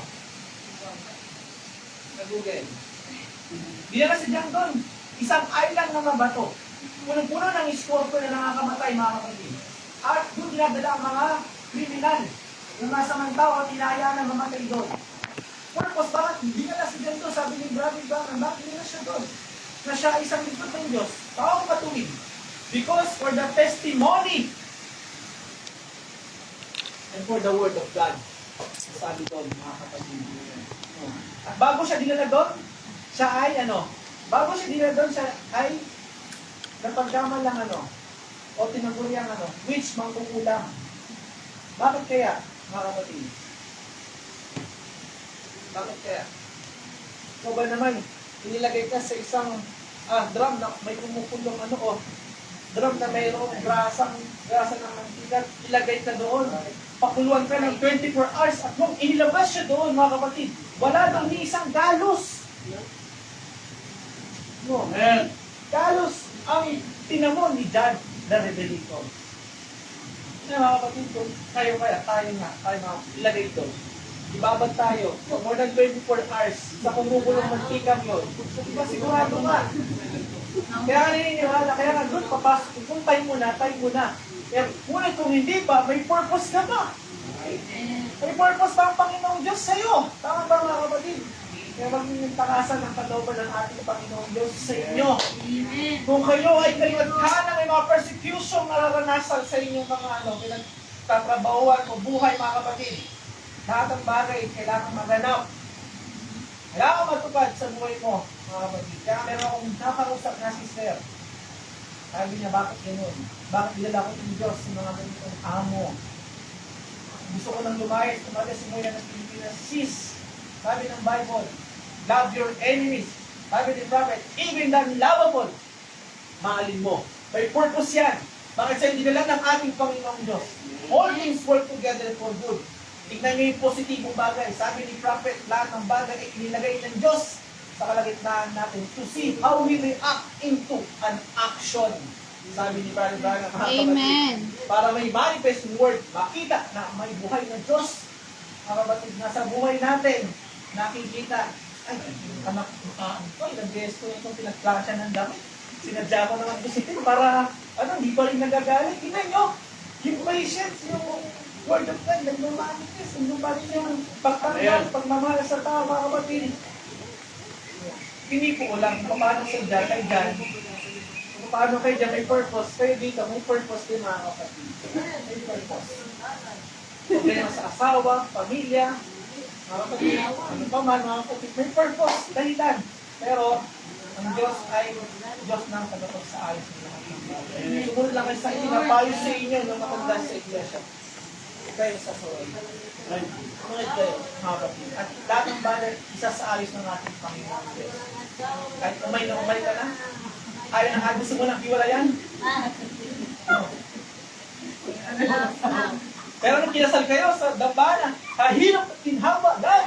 Sa Google. Dinala si John doon. Isang island na mabato. Punong-puno ng scorpion na nakakamatay, mga kapatid. At doon dinadala ang mga kriminal. Yung masamang tao at hinahayaan na mamatay doon. Purpose, bakit dinala si John doon? Sabi ni Brother Branham, bakit dinala siya doon? Na siya ay isang lingkod ng Diyos. Taong patuwid. Because for the testimony and for the word of God. Sabi doon, mga kapatid. At bago siya dinala doon, siya ay bago siya dinala doon, siya ay napagkaman lang o tinaguri ang which mangkukulang. Bakit kaya, mga kapatid? Bakit kaya? So ba naman, inilagay ka sa isang drum na may kumukulong drum na mayroong grasa ng mantika, ilagay ka doon. Pakuluan ka ng 24 hours at nung inilabas siya doon, mga kapatid, wala doon ni isang galos. No. Galos ang tinamon ni John the Revelator. Mga kapatid, tayo ilagay ito. Ibabad tayo for more than 24 hours sa kumukulong mantikang yun. Diba sigurado ka? Kaya nga naniniwala, kaya nga doon papasok, kung tayo muna. Kaya ngunit kung hindi pa, may purpose ka pa. May purpose ba ang Panginoong Diyos sa iyo? Tama ba mga kapatid? Kaya magiging takasan ng kalooban ng ating Panginoong Diyos sa inyo. Kung kayo ay kaligtad may mga persecution na nararanasan sa inyong mga pinagtatrabahuan o buhay mga kapatid, lahat ng bagay kailangan maganap. Kailangan matupad sa buhay mo mga kapatid. Kaya meron akong nakausap na sister. Sabi niya, bakit ganoon? Bakit nilalakot ng Diyos sa mga ganitong amo? Gusto ko nang lumayas, kumagasimulan ng Pilipinas. Sis, sabi ng Bible, love your enemies. Sabi ng prophet, even the unlovable, mahalin mo. May purpose yan. Bakit sa hindi lang ng ating Panginoong Diyos? All things work together for good. Tignan niyo yung positibong bagay. Sabi ni prophet, lahat ng bagay ay inilagay ng Diyos sa kalagitnaan natin to see how we react into an action. Sabi ni Brother Branham, Amen. para may manifest word, makita na may buhay na Diyos. Mga kapatid, nasa buhay natin, nakikita, ay, anak, ilang beses ko itong pinagplasya ng damit. Sinadya ko naman isitin para, hindi pa rin nagagalit. Tingnan nyo, yung patience, yung word of God, nagmamanifest, yung pa rin yung pagtanggap, pagmamahal sa tao, mga kapatid. Pinipo ko lang, paano sa dyan, kay Jan, paano kayo dyan may purpose, kayo dito may purpose din mga kapatid. May purpose. Problema sa asawa, pamilya, mga kapatid, ano pa man mga kapatid, may purpose, dahilan. Pero, ang Diyos ay Diyos ng pagkakot sa ayos ng lahat. Sumunod lang kayo sa inapayo sa inyo ng matanda sa iglesia. Kayo sa soil. Sumunod kayo, mga kapatid. At lahat ng bagay, isa sa ayos ng ating Panginoon Diyos. Kahit umay na umay ka na, ayaw na gusto mo ng hiwalayan. Pero nung kinasal kayo sa dambana, kahirap at tinhaba, God.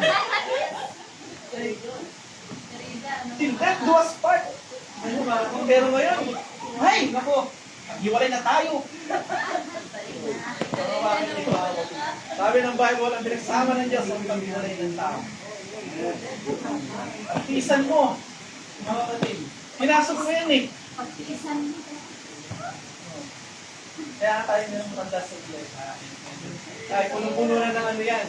Till death do us part. Pero ngayon, ay, nako, hiwalay na tayo. Sabi ng Bible, ang pinagsama ng Diyos ang paghiwalay ng tao. At tiisan mo, mga kapatid. Pinasok mo yan eh. Kaya tayo nilang matanda sa iglesia. Ay, punong-puno na ng ano yan.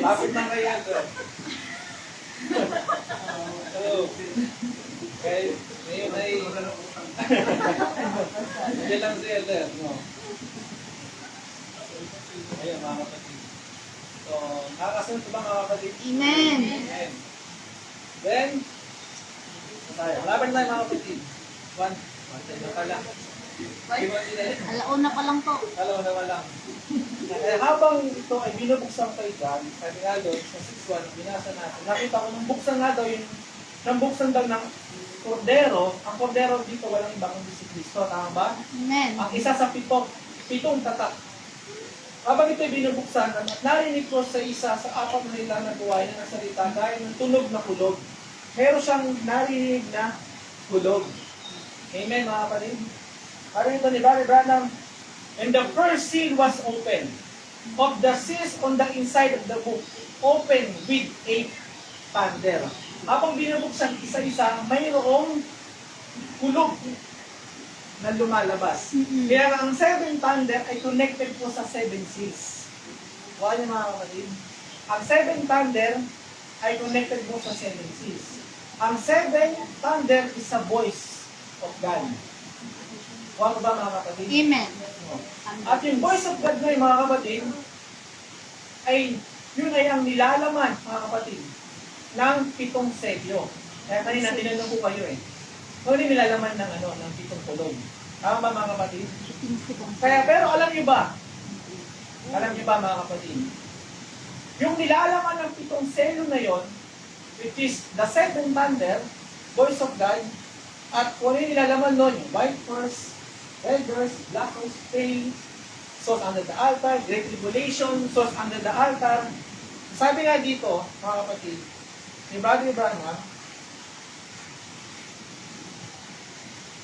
Lapit na kaya ito. Okay, ngayon ay... Diyan lang si Elder, no? Ayun, mga kapatid. So, nakakasunod ba mga kapatid? Amen. Amen. Then, tayo. Laban tayo mga kapatid. One pala. Alauna pa lang po. Alauna pa lang. Habang ito ay binubuksan kay God, sabi nga doon, sa 6.1, binasa natin, nakita ko nung buksan nga daw yung, nang buksan daw ng kordero, ang kordero dito walang iba kundi si Kristo, tama ba? Amen. Ang isa sa pitong tatak. Habang ito'y binubuksan, at narinig ko sa isa sa apat na ilang na buhay na nasalita gaya ng tunog na kulog. Meron siyang narinig na kulog. Amen, mga kapatid. Parang ito ni Brother Branham, and the first seal was open. Of the seals on the inside of the book, open with a thunder. Habang binubuksan isa-isa, mayroong kulog na lumalabas. Kaya ang 7 thunder ay connected po sa 7 seals. Wala niyo mga kapatid. Ang 7 thunder ay connected po sa 7 seals. Ang 7 thunder is a voice of God. Wala ba mga kapatid? Amen. At yung voice of God na mga kapatid, ay yun ay ang nilalaman mga kapatid ng 7 selyo. Kaya kanina tinanong ko kayo ano yung nilalaman ng ng 7 kulog? Tama ba mga kapatid? Kaya pero alam niyo ba mga kapatid, yung nilalaman ng 7 selyo na yon, which is the 7 thunder, voice of God, at kung ano yung nilalaman nun, yung white horse, red horse, black horse, pale, souls under the altar, great tribulation, souls under the altar. Sabi nga dito, mga kapatid, ni Brother Branham,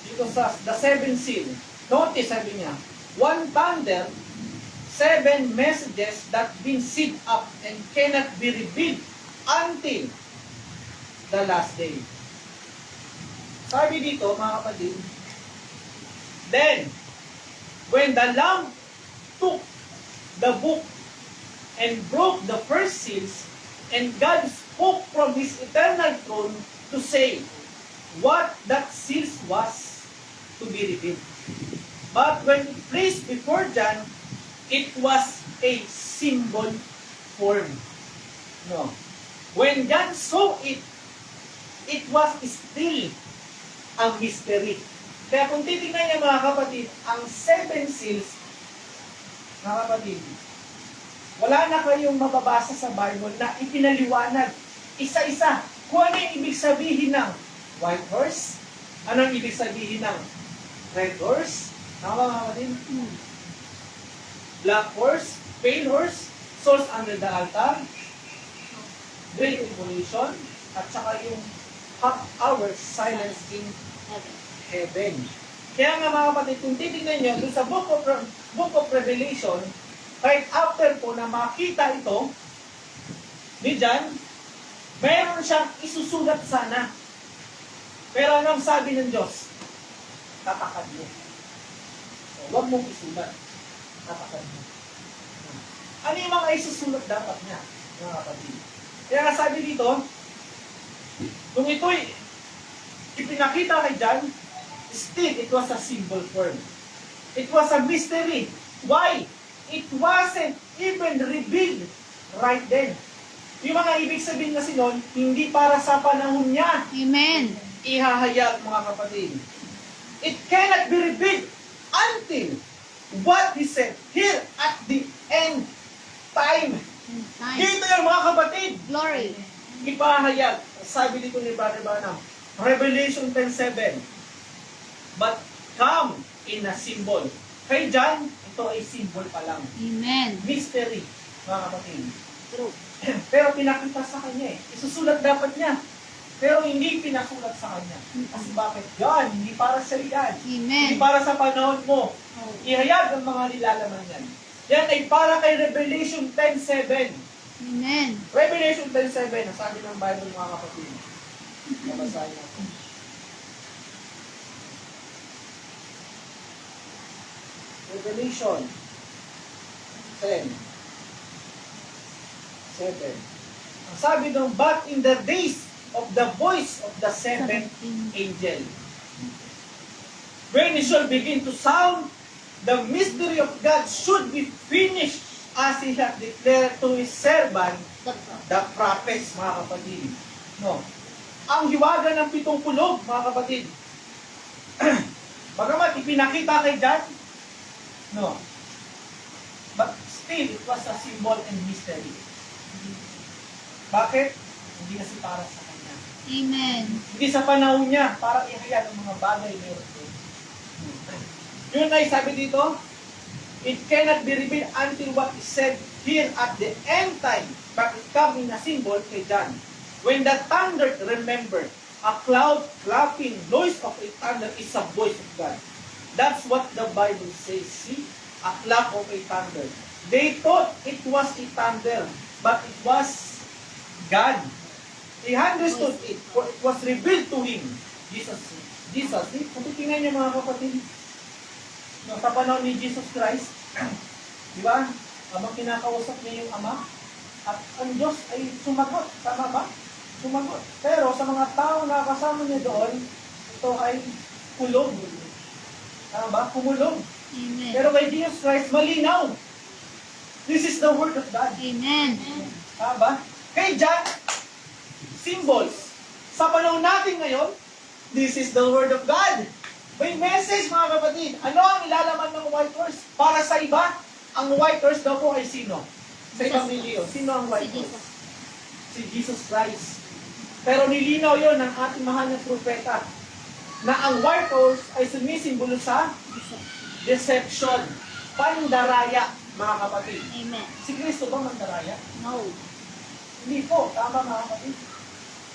dito sa the 7 seal, notice sabi niya, 1 thunder, 7 messages that been sealed up and cannot be revealed until the last day. Sabi dito, mga kapatid, then, when the Lamb took the book and broke the first seals, and God spoke from His eternal throne to say what that seals was to be revealed. But when placed before John, it was a symbol form. No. When John saw it, it was still a mystery. Kaya kung titignan niya mga kapatid, ang 7 seals, mga kapatid, wala na kayong mababasa sa Bible na ipinaliwanag isa-isa kung ano yung ibig sabihin ng white horse, ano ang ibig sabihin ng red horse, tama mga kapatid? Black horse, pale horse, souls under the altar, great tribulation, at saka yung half hour silence in heaven. Kaya nga mga kapatid, kung titignan nyo, dun sa Book of Revelation, kahit after po na makita ito, ni John, meron siyang isusulat sana. Pero anong sabi ng Diyos? Tatakad mo. So, huwag mong isulat. Tatakad mo. Ano yung mga isusulat dapat niya, mga kapatid? Kaya nga sabi dito, kung ito'y ipinakita kay John, still, it was a symbol form. It was a mystery. Why? It wasn't even revealed right then. Yung mga ibig sabihin kasi nun, hindi para sa panahon niya. Amen. Ihahayag, mga kapatid. It cannot be revealed until what He said here at the end time. Dito yung mga kapatid. Glory. Ipahayag. Sabi dito ni Brother Branham, Revelation 10:7. But come in a symbol. Kay John, ito ay symbol pa lang. Amen. Mystery, mga kapatid. True. Pero pinakita sa kanya eh. Isusulat dapat niya. Pero hindi pinasulat sa kanya. Kasi bakit? Yan, hindi para sa yan. Amen. Hindi para sa panahon mo. Ihayag ang mga nilalaman yan. Yan ay para kay Revelation 10:7. Amen. Revelation 10:7, nasabi ng Bible, mga kapatid. Nabasahin natin. Revelation 10:7. Ang sabi doon, but in the days of the voice of the seventh angel, when it shall begin to sound, the mystery of God should be finished as He hath declared to His servant, the prophets, mga kapatid. No. Ang hiwaga ng 70, mga kapatid. Bagamat ipinakita kay John, no. But still, it was a symbol and mystery. Bakit? Hindi kasi para sa kanya. Amen. Hindi sa panahon niya, para ihayag ang mga bagay meron doon. Yun ay sabi dito, it cannot be revealed until what is said here at the end time, but it comes in a symbol kay John. When the thunder, remember, a cloud clapping, noise of a thunder is a voice of God. That's what the Bible says. See? A clap of a thunder. They thought it was a thunder, but it was God. He understood it, for it was revealed to him. Jesus. Kung titingnan niyo mga kapatid, no, sa panahon ni Jesus Christ, di ba? Habang kinakausap niya yung Ama, at ang Diyos ay sumagot. Tama ba? Sumagot. Pero sa mga tao na kasama niya doon, ito ay kulog. Tama ba? Kumulog. Amen. Pero kay Jesus Christ, malinaw. This is the Word of God. Amen. Tama ba? Kay John, symbols. Sa panahon natin ngayon, this is the Word of God. May message, mga kapatid. Ano ang ilalaman ng white horse? Para sa iba, ang white horse daw po ay sino? Sa ibang miliyo. Sino ang white horse? Si Jesus Christ. Pero nilinaw yon ng ating mahal na propeta na ang white horse ay sumisimbolo sa deception, pandaraya, mga kapatid. Amen. Si Kristo ba mandaraya? No. Hindi po. Tama, mga kapatid.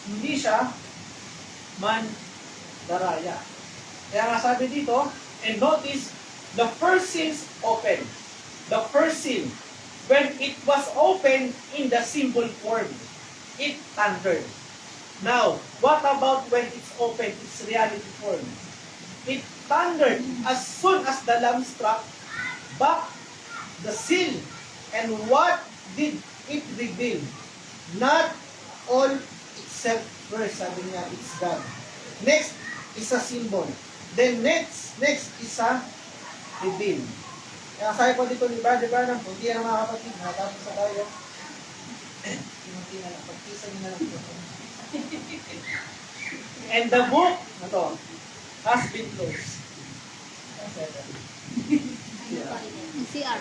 Hindi siya mandaraya. Kaya nga sabi dito, and notice, the first seal open. The first seal, when it was open in the symbol form, it thundered. Now, what about when it's open, its reality form? It thundered as soon as the lamb struck back the seal And what did it reveal? Not all except first, sabi niya, it's God. Next is a symbol. Then next is a reveal. Kaya sabi po dito ni Brother Branham, kunti yan mga kapatid, natapos sa tayo. Kunti na lang, pagkisa niyo na lang ito. And the book, ito, has been closed. CR.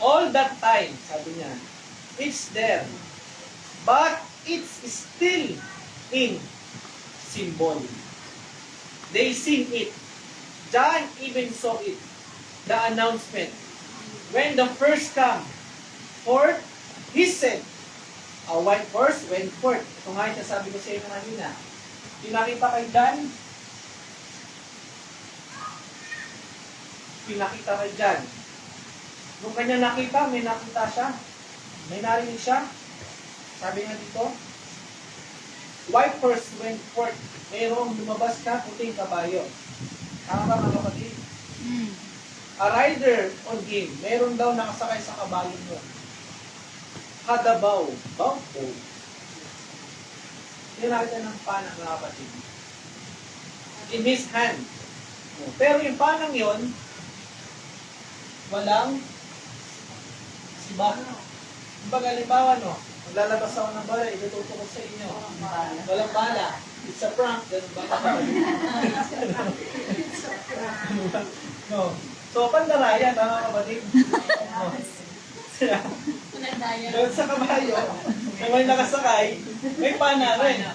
All that time, sabi niya, it's there. But it's still in symbol. They seen it. John even saw it. The announcement. When the first come forth, he said, a white horse went forth. Ito nga yung sabi ko sa inyo kanina. Pinakita kay John. Pinakita kay John. Nung kanya nakita, may nakita siya. May narinig siya. Sabi nga dito, white horse went forth. Mayroong lumabas na puting kabayo. Tama ba mga kapatid? A rider on him. Mayroon daw nakasakay sa kabayo mo. Hadabaw. Bawpo. Yung nakita ng panang mga kapatid. In his hand. Pero yung panang yon, walang siba. Kumbaga, halimbawa, no? Maglalabas ako ng bala, itututo ko sa inyo. Walang bala. It's a prank. Ganun ba kapatid? No. So, pandaraya, tama kapatid? No. Doon sa kabayo, na may nakasakay, may pana rin.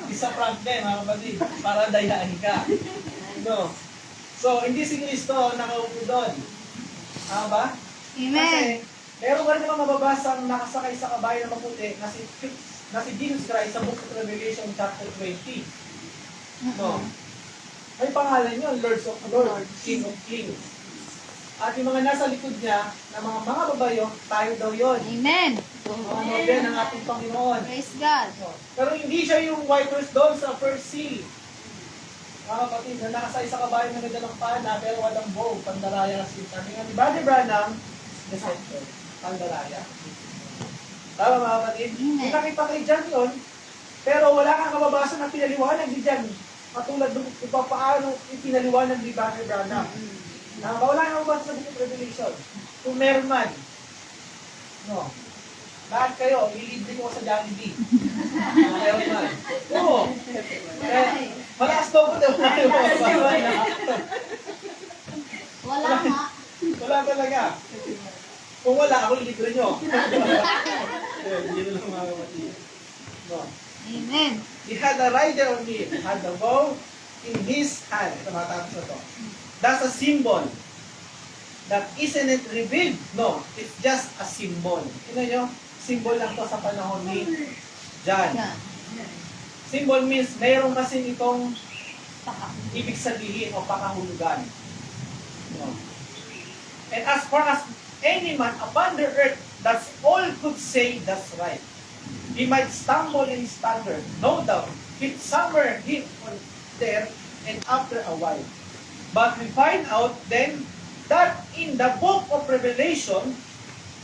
Isa prank din, mga kapatid, para dayain ka. No. So, hindi si Kristo nakaupo doon. Tama ba? Amen. Kasi, meron ka rin naman mababasa ang nakasakay sa kabayo na maputi na si Jesus Christ sa Book of Revelation chapter 20. No. May pangalan yun, Lord, King of Kings. At yung mga nasa likod niya, na mga babayo, tayo daw yun. Amen. Mga nobel ng ating Panginoon. Praise God. No. Pero hindi siya yung white horse doon sa first seal. Mga kapatid, na nakasay sa kabayo na nagdalang pana, pero walang bow, pandaraya na sin. Sabi nga ni Brother Branham, deception, pandaraya. Tama mga kapatid? Amen. Nakita kay John yun, pero wala kang kababasa na pinaliwanag ni John. Katulad kung paano ipinaliwanag ni Brother Branham. Wala kang kababasa sa Book of Revelation. Kung meron man, no, lahat kayo, ililibre ko sa Jollibee. Meron man. Oo. Malakas daw ko daw. Wala nga. Wala talaga. Kung wala, ako libre nyo. Hindi na lang mga kapatid. No. Amen. He had a rider on him. He had a bow in his hand. Ito, matapos na to. That's a symbol. That isn't it revealed? No. It's just a symbol. Tingnan nyo, symbol lang to sa panahon ni John. Yan. Symbol means mayroong kasi itong ibig sabihin o pakahulugan. No. And as far as any man upon the earth, that's all could say that's right. He might stumble and stutter, no doubt. He'd somewhere hit on there and after a while. But we find out then that in the book of Revelation,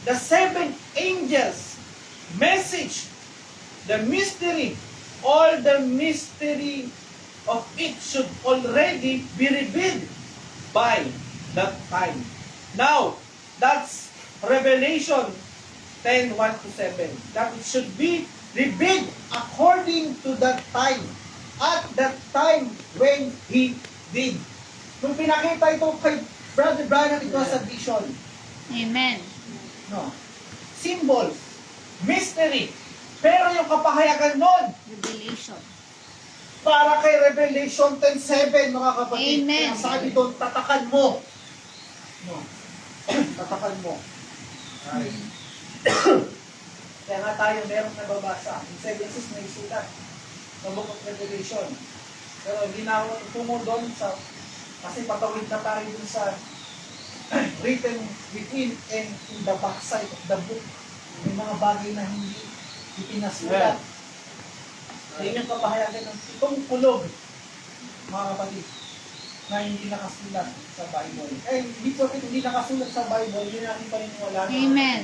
the seven angels message, the mystery, all the mystery of it should already be revealed by that time. Now, that's Revelation 10:1-7. That it should be revealed according to that time. At that time when he did. Nung pinakita ito kay Brother Branham, ito sa vision. Amen. No. Symbols. Mystery. Pero yung kapahayagan nun, Revelation. para kay Revelation 10:7, mga kapatid. Amen. Kaya sabi doon, tatakan mo. No. Tatakan mo. Ay. Kaya nga tayo merong nababasa. In 7:6 na isulat sa Book of Revelation. Pero hindi na ako tungo doon sa, kasi patawid na tayo dun sa written within and in the backside of the book. May mga bagay na hindi ipinasulat. Yan yung kapahayagan ng itong kulog, mga kapatid. na hindi nakasulat sa Bible. Eh, hindi porket hindi nakasulat sa Bible, hindi natin paniniwalaan. Amen.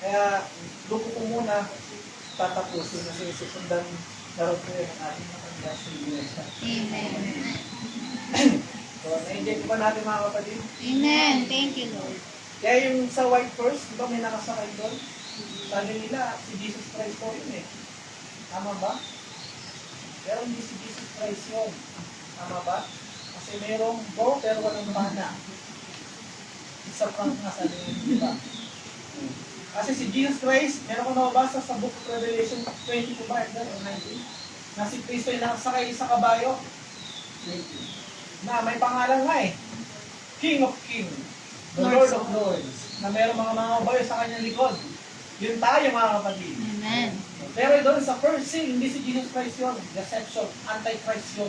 Kaya, doon ko muna tatapusin kasi susundan na rin ko yun ang ating mga iglesia. Amen. So, na-enjoy ko ba natin mga kapatid? Amen. Thank you, Lord. Kaya yung sa white horse, di ba may nakasakay doon? Sabi nila, si Jesus Christ po yun eh. Tama ba? Pero hindi si Jesus Christ yun. Tama ba? Kasi merong go pero walang mana. Isa pang nga sabi nila, di ba? Kasi si Jesus Christ, meron ko nababasa sa book of Revelation 22 ba? Or 19? Na si Kristo yung nakasakay sa kabayo. Na may pangalan nga eh. King of Kings. The Lord of Lords. Na meron mga kabayo sa kanyang likod. Yun tayo mga kapatid. Amen. Pero doon sa first seal, hindi si Jesus Christ yun. Deception. Antichrist yun.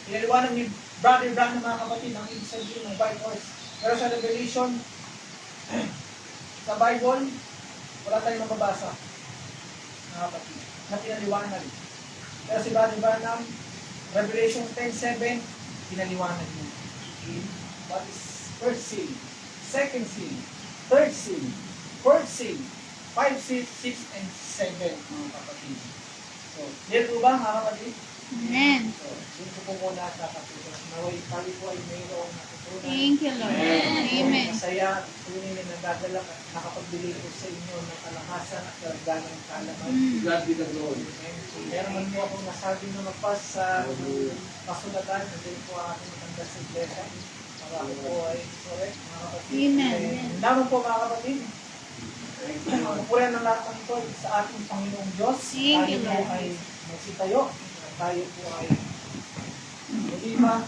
Pinaliwanag ni Brother Branham mga kapatid ang ibig sabihin ng white horse. Pero sa Revelation, sa Bible, wala tayong mababasa. Mga kapatid. Na pinaliwanag. Pero si Brother Branham, Revelation 10:7, pinaliwanag niya. Okay? What is first seal? Second seal? Third seal? Fourth seal? 5, 6, 6, and 7, mga kapatid. So, clear po ba, mga kapatid? Amen. So, yun ko po muna sa kapatid. Naway, kami po ay mayroong natutunan. Thank you, Lord. Amen. Masaya, tuloy na nagdadala at nakapagbili ko sa inyo ng kalakasan at karagdagang kaalaman. God be the glory. So, meron man po akong nasabi na magpas sa kasulatan, hindi po ang ating matanda sa iglesia. Para ako po ay correct, mga kapatid. Amen. Naman po, mga kapatid. Purihan ng lahat ng ito sa ating Panginoong Diyos. Thank you, Tayo po Lord. ay magsitayo. Tayo po ay lima.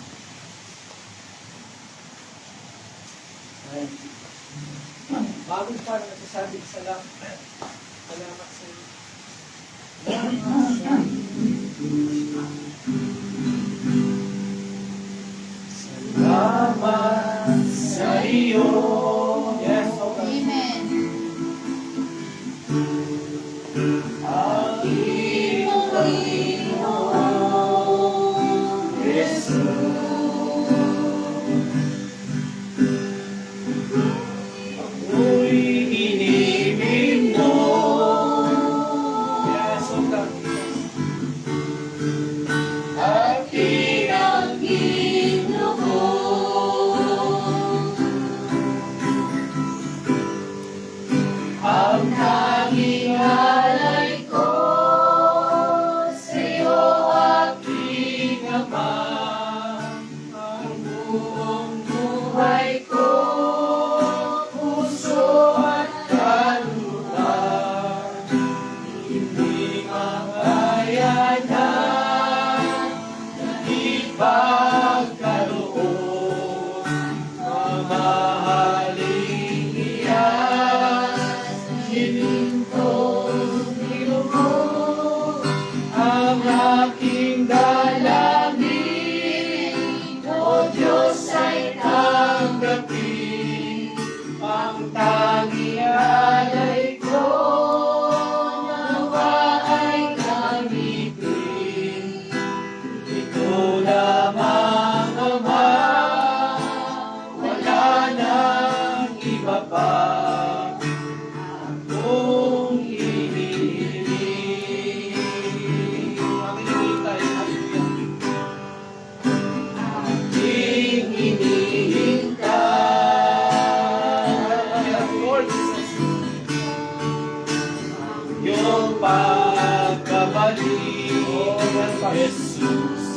Bago pa nagsasabi salamat sa iyo. Salamat sa iyo. Yes, okay. Amen.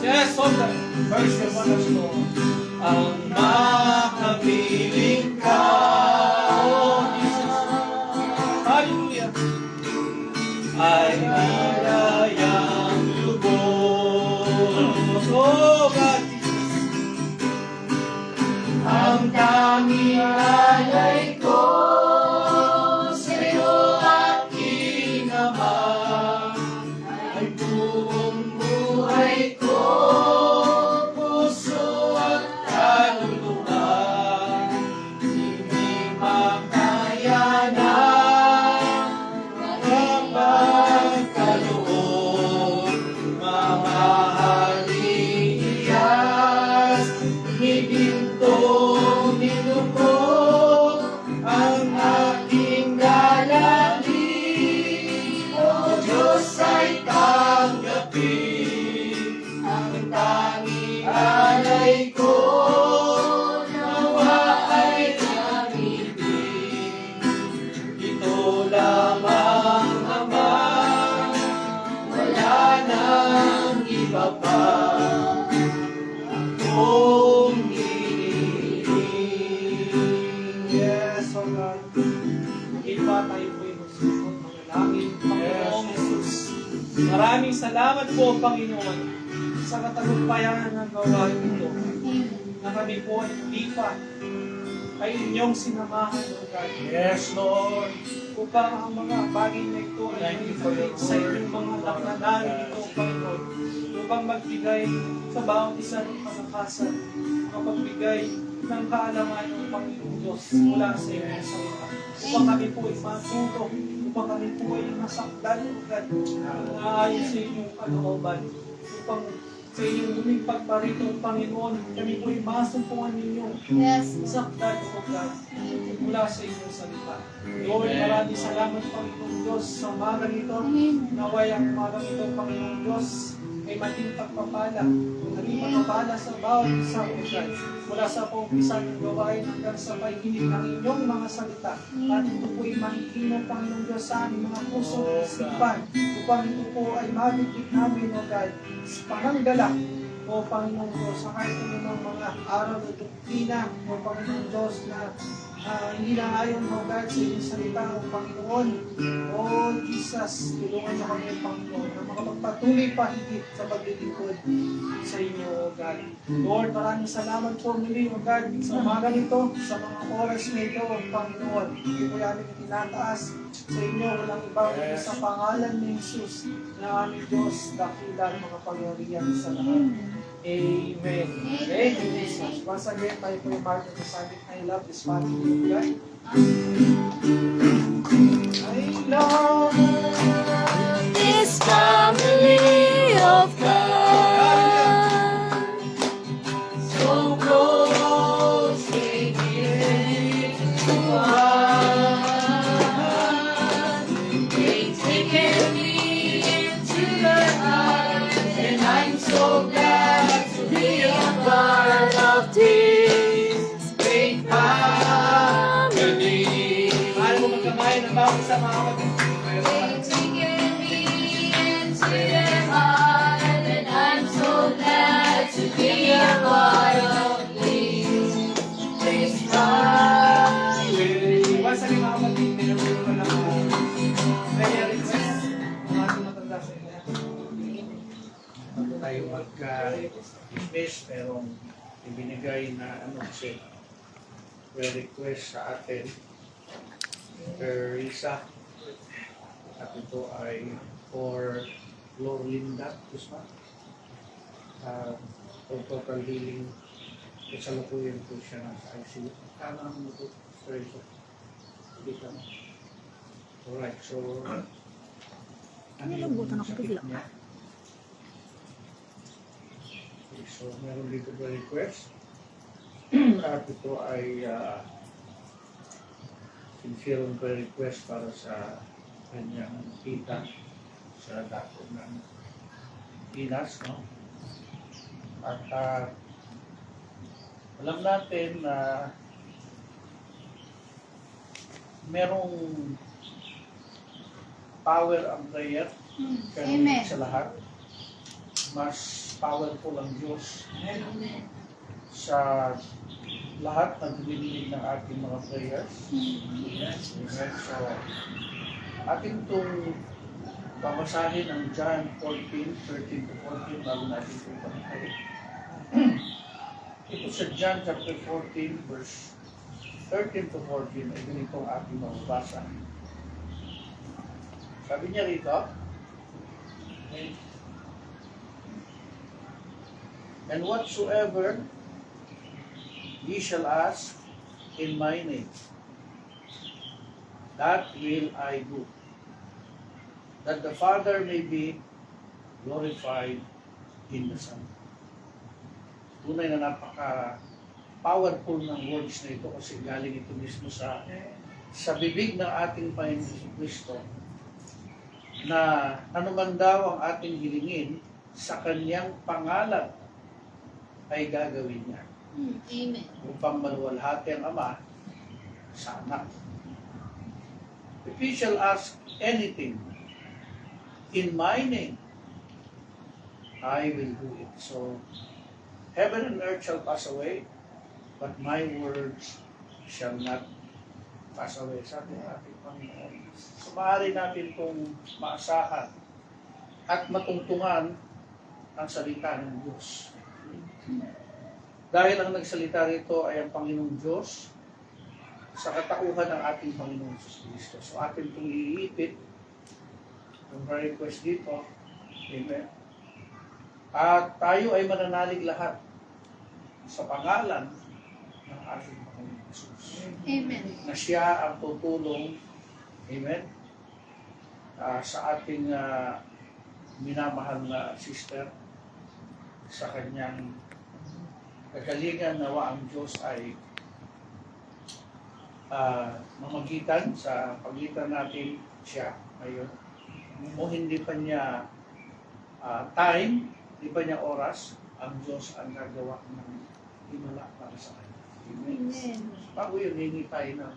Yes, on the verse 1 ang makapiling ka, oh Jesus, hallelujah, ay nilayang lubos. Oh God, Jesus, ang tanging alay ko sa'yo aking Ama, ay buong buhay ko, puso at kaluluwa, hindi makayanan, kapag kaloob, mamahalin iyan. iba pa akong hinihiling. Yes, O God. Iba tayo po yung susunod. Manalangin, Panginoong Jesus. Maraming salamat po, Panginoon, sa katagumpayan ng gawain ito. Na kami po ay lipat ay inyong sinamahan, O God. Yes, Lord. Upang ang mga bagay na ito ay magbigay sa inyong mga anak na narito, Panginoon. Upang magbigay sa bawat isa ng kalakasan, magbigay ng kaalaman ng Panginoong Diyos mula sa inyong salita. Upang kami po ay matulog, upang kami po ay masakdan, O God, naayon sa inyong kalooban. Upang sa inyong muling pagparito, Panginoon, kami po ay masumpungan ninyo. Yes. Sakdan, O God, mula sa inyong salita. Lord, maraming salamat, Panginoong Diyos, sa umaga nito. Naway ang umaga nito, Panginoong Diyos, ay maging pagpapala. Maging pagpapala sa bawat isang ugat. Mula sa paumpisa ng gawain hanggang sa pagkinig ng inyong mga salita. At ito po ay makikinig, Panginoong Diyos, sa aming mga puso at isipan. Upang ito po ay mabigit namin, O God, sa pananggalak, O Panginoong Diyos, sa kahit ng mga araw na doktrina, O Panginoong Diyos, na hindi na ayon, O God, sa inyong salita, O Panginoon. O Jesus, tulungan niyo kami, Panginoon, na makapagpatuloy pa higit sa paglilingkod sa inyo, O God. Lord, maraming salamat po muli, O God, sa umaga nito, sa mga oras na ito, O Panginoon. Hindi po namin tinataas sa inyo, walang iba kundi sa pangalan ni Jesus na aming Diyos, dakilang mga pangyarihan sa lahat. Amen. Thank you, Jesus. Once again, tayo po yung part of the Sunday. I love this family of God. I love This family of God, so close, taking to one. they've taken me into their heart, and I'm so glad to be a part of this great family. Mahal mo magkamay ng bawat isa mga kapatid. They've taken me into their heart, and I'm so glad to be a part of this family. Once again mga kapatid, pinagulong ko lang prayer request. Mga ating matanda sa inyo. Bago tayo magka-dismiss, merong ibinigay na kasi prayer request sa atin Risa, at ito ay for Lorinda Kusma, for total healing. Kasalukuyan po siya sa ICU. Kama mo ito, Risa? Hindi ka mo. Alright, so ano yung sakit niya? Okay, so meron dito ba request? At ito ay sincere request para sa kanyang tita sa dako ng Pinas, no? At alam natin na merong power ang prayer, pero Amen. sa lahat, mas powerful ang Diyos sa lahat na dumidinig ng ating mga prayers. Amen. So, atin itong babasahin ang John 14:13 to 14 bago natin itong pagkakit. Ito sa John chapter 14 verse 13 to 14 ay ganitong ating mababasa. Sabi niya rito, and whatsoever ye shall ask in my name, that will I do, that the Father may be glorified in the Son. Tunay na napaka-powerful ng words na ito kasi galing ito mismo sa bibig ng ating Panginoon Kristo na anuman daw ang ating hilingin sa kanyang pangalan ay gagawin niya. Amen. Upang maluwalhati ang Ama sa Anak. If ye shall ask anything in my name, I will do it. So, heaven and earth shall pass away, but my words shall not pass away. Sabi ng ating Panginoon. So, maaari natin itong maasahan at matungtungan ang salita ng Diyos. Dahil ang nagsalita rito ay ang Panginoong Diyos sa katauhan ng ating Panginoong Kristo. So, atin itong iipit ang prayer request dito. Amen. At tayo ay mananalig lahat sa pangalan ng ating Panginoon Jesus. Amen. Na siya ang tutulong, amen, sa ating minamahal na sister, sa kanyang kagalingan. Nawa ang Diyos ay mamagitan sa pagitan natin siya ngayon. O hindi pa niya time, hindi pa niya oras, ang Diyos ang gagawa ng himala para sa kanya. Amen. Amen. Bago yun, hingi tayo ng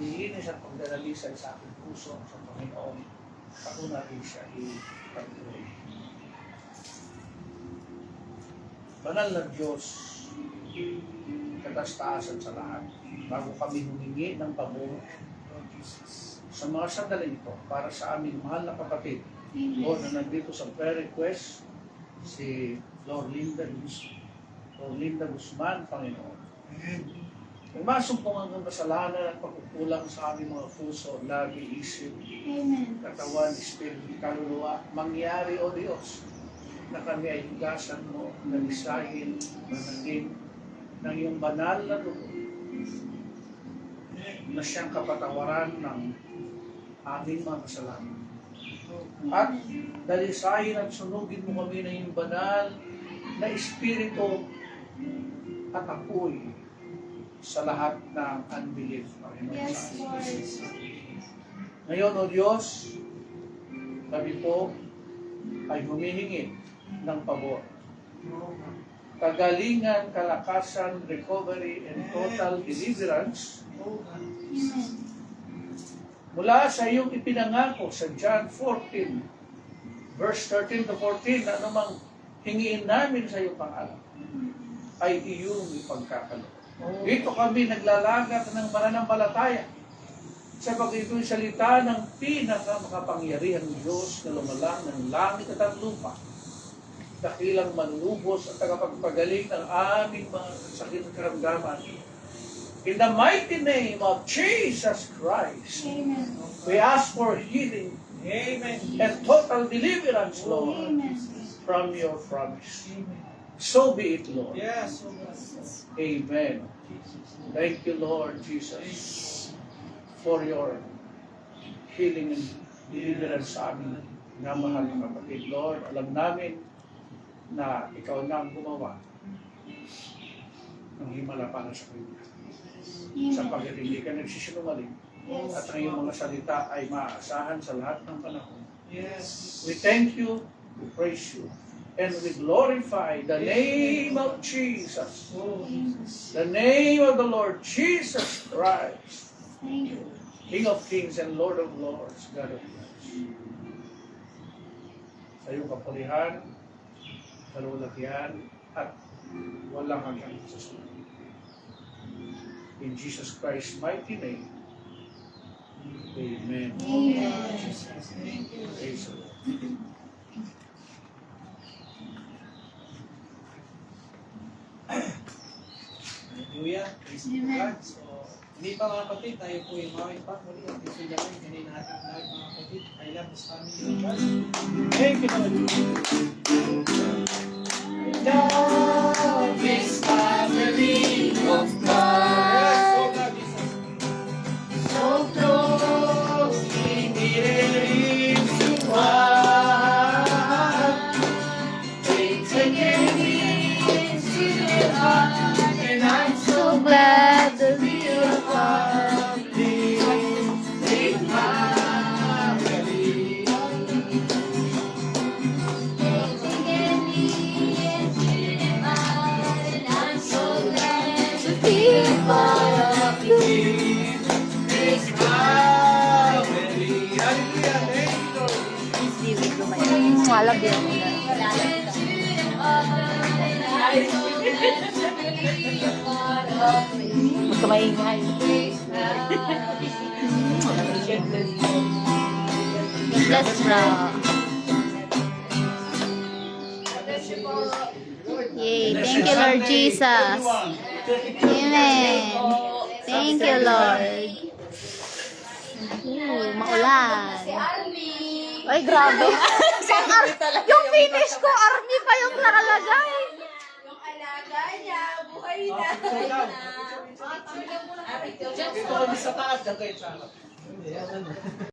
nilinis at pagdadalisan sa ating puso sa Panginoon. Ako natin siya i-pag-pray. Banal na Diyos, katastaasan sa lahat. Bago kami humingi ng pabor sa mga sandali ito para sa aming mahal na kapatid, Lord, na nandito sa prayer request, si Lord Linda Guzman, Panginoon. May masumpong ang kasalanan at pagkukulang sa aming mga puso, labi, isip, Amen. katawan, espiritu, kaluluwa, mangyari, O Diyos, na kami ay hugasan mo, nalisahin, managin ng iyong banal na dugo, na siyang kapatawaran ng aming mga kasalanan. At dalisahin at sunugin mo kami ng iyong banal na espiritu at apoy sa lahat ng unbelief, Panginoon. Yes, Lord. Ngayon, O Diyos, kami po ay humihingi ng pabor. Kagalingan, kalakasan, recovery, and total deliverance Amen. mula sa iyong ipinangako sa John 14, verse 13 to 14, na anumang hingiin namin sa iyong pangalan ay iyong ipagkakaloob. Dito kami naglalagat ng pananampalataya sa ito'y salita ng pinakamakapangyarihang Diyos na lumalang ng langit at ang lupa, dakilang manlubos at tagapagpagaling ng aming mga sakit at karamdaman. In the mighty name of Jesus Christ, Amen. we ask for healing, Amen. and total deliverance, Lord, Amen. from your promise. So be it, Lord. Yes, O God. Amen. Thank you, Lord Jesus, for your healing and deliverance sa amin na mahal na kapatid. Lord, alam namin na ikaw na ang gumawa ng himala para sa kanya. Sapagkat hindi ka nagsisinungaling at ang iyong mga salita ay maaasahan sa lahat ng panahon. Yes. We thank you, we praise you, and we glorify the name of Jesus, the name of the Lord Jesus Christ, Thank you. King of kings and Lord of lords, God of gods. Sa iyong kapulihan, kalulakihan, at walang hanggang susunod. In Jesus Christ's mighty name, amen. Amen. Praise the Lord. Hallelujah. Praise the Amen. God. So, hindi pa mga kapatid, tayo po yung mawin pa. Muli, ang pisulyaman, ganun natin lahat mga kapatid. I love this family of God. Thank you, Lord. Love this family of God, Yes, oh God, Jesus. so close, knitted into one. They take me into their heart, and I'm so glad to be a part of this big family. They take me into their heart, and I'm so glad to be a part of this big Family. Hallelujah. Thank you, Lord. Walang din. Huwag ka maingay. Bless na. Yay. Thank you, Lord Jesus. Amen. Thank you, Lord. Maulan. Ay, grabe. Yung finish ko, army pa yung nakalagay. Yung alaga niya, buhay na. Ito kami sa taas, dagay sa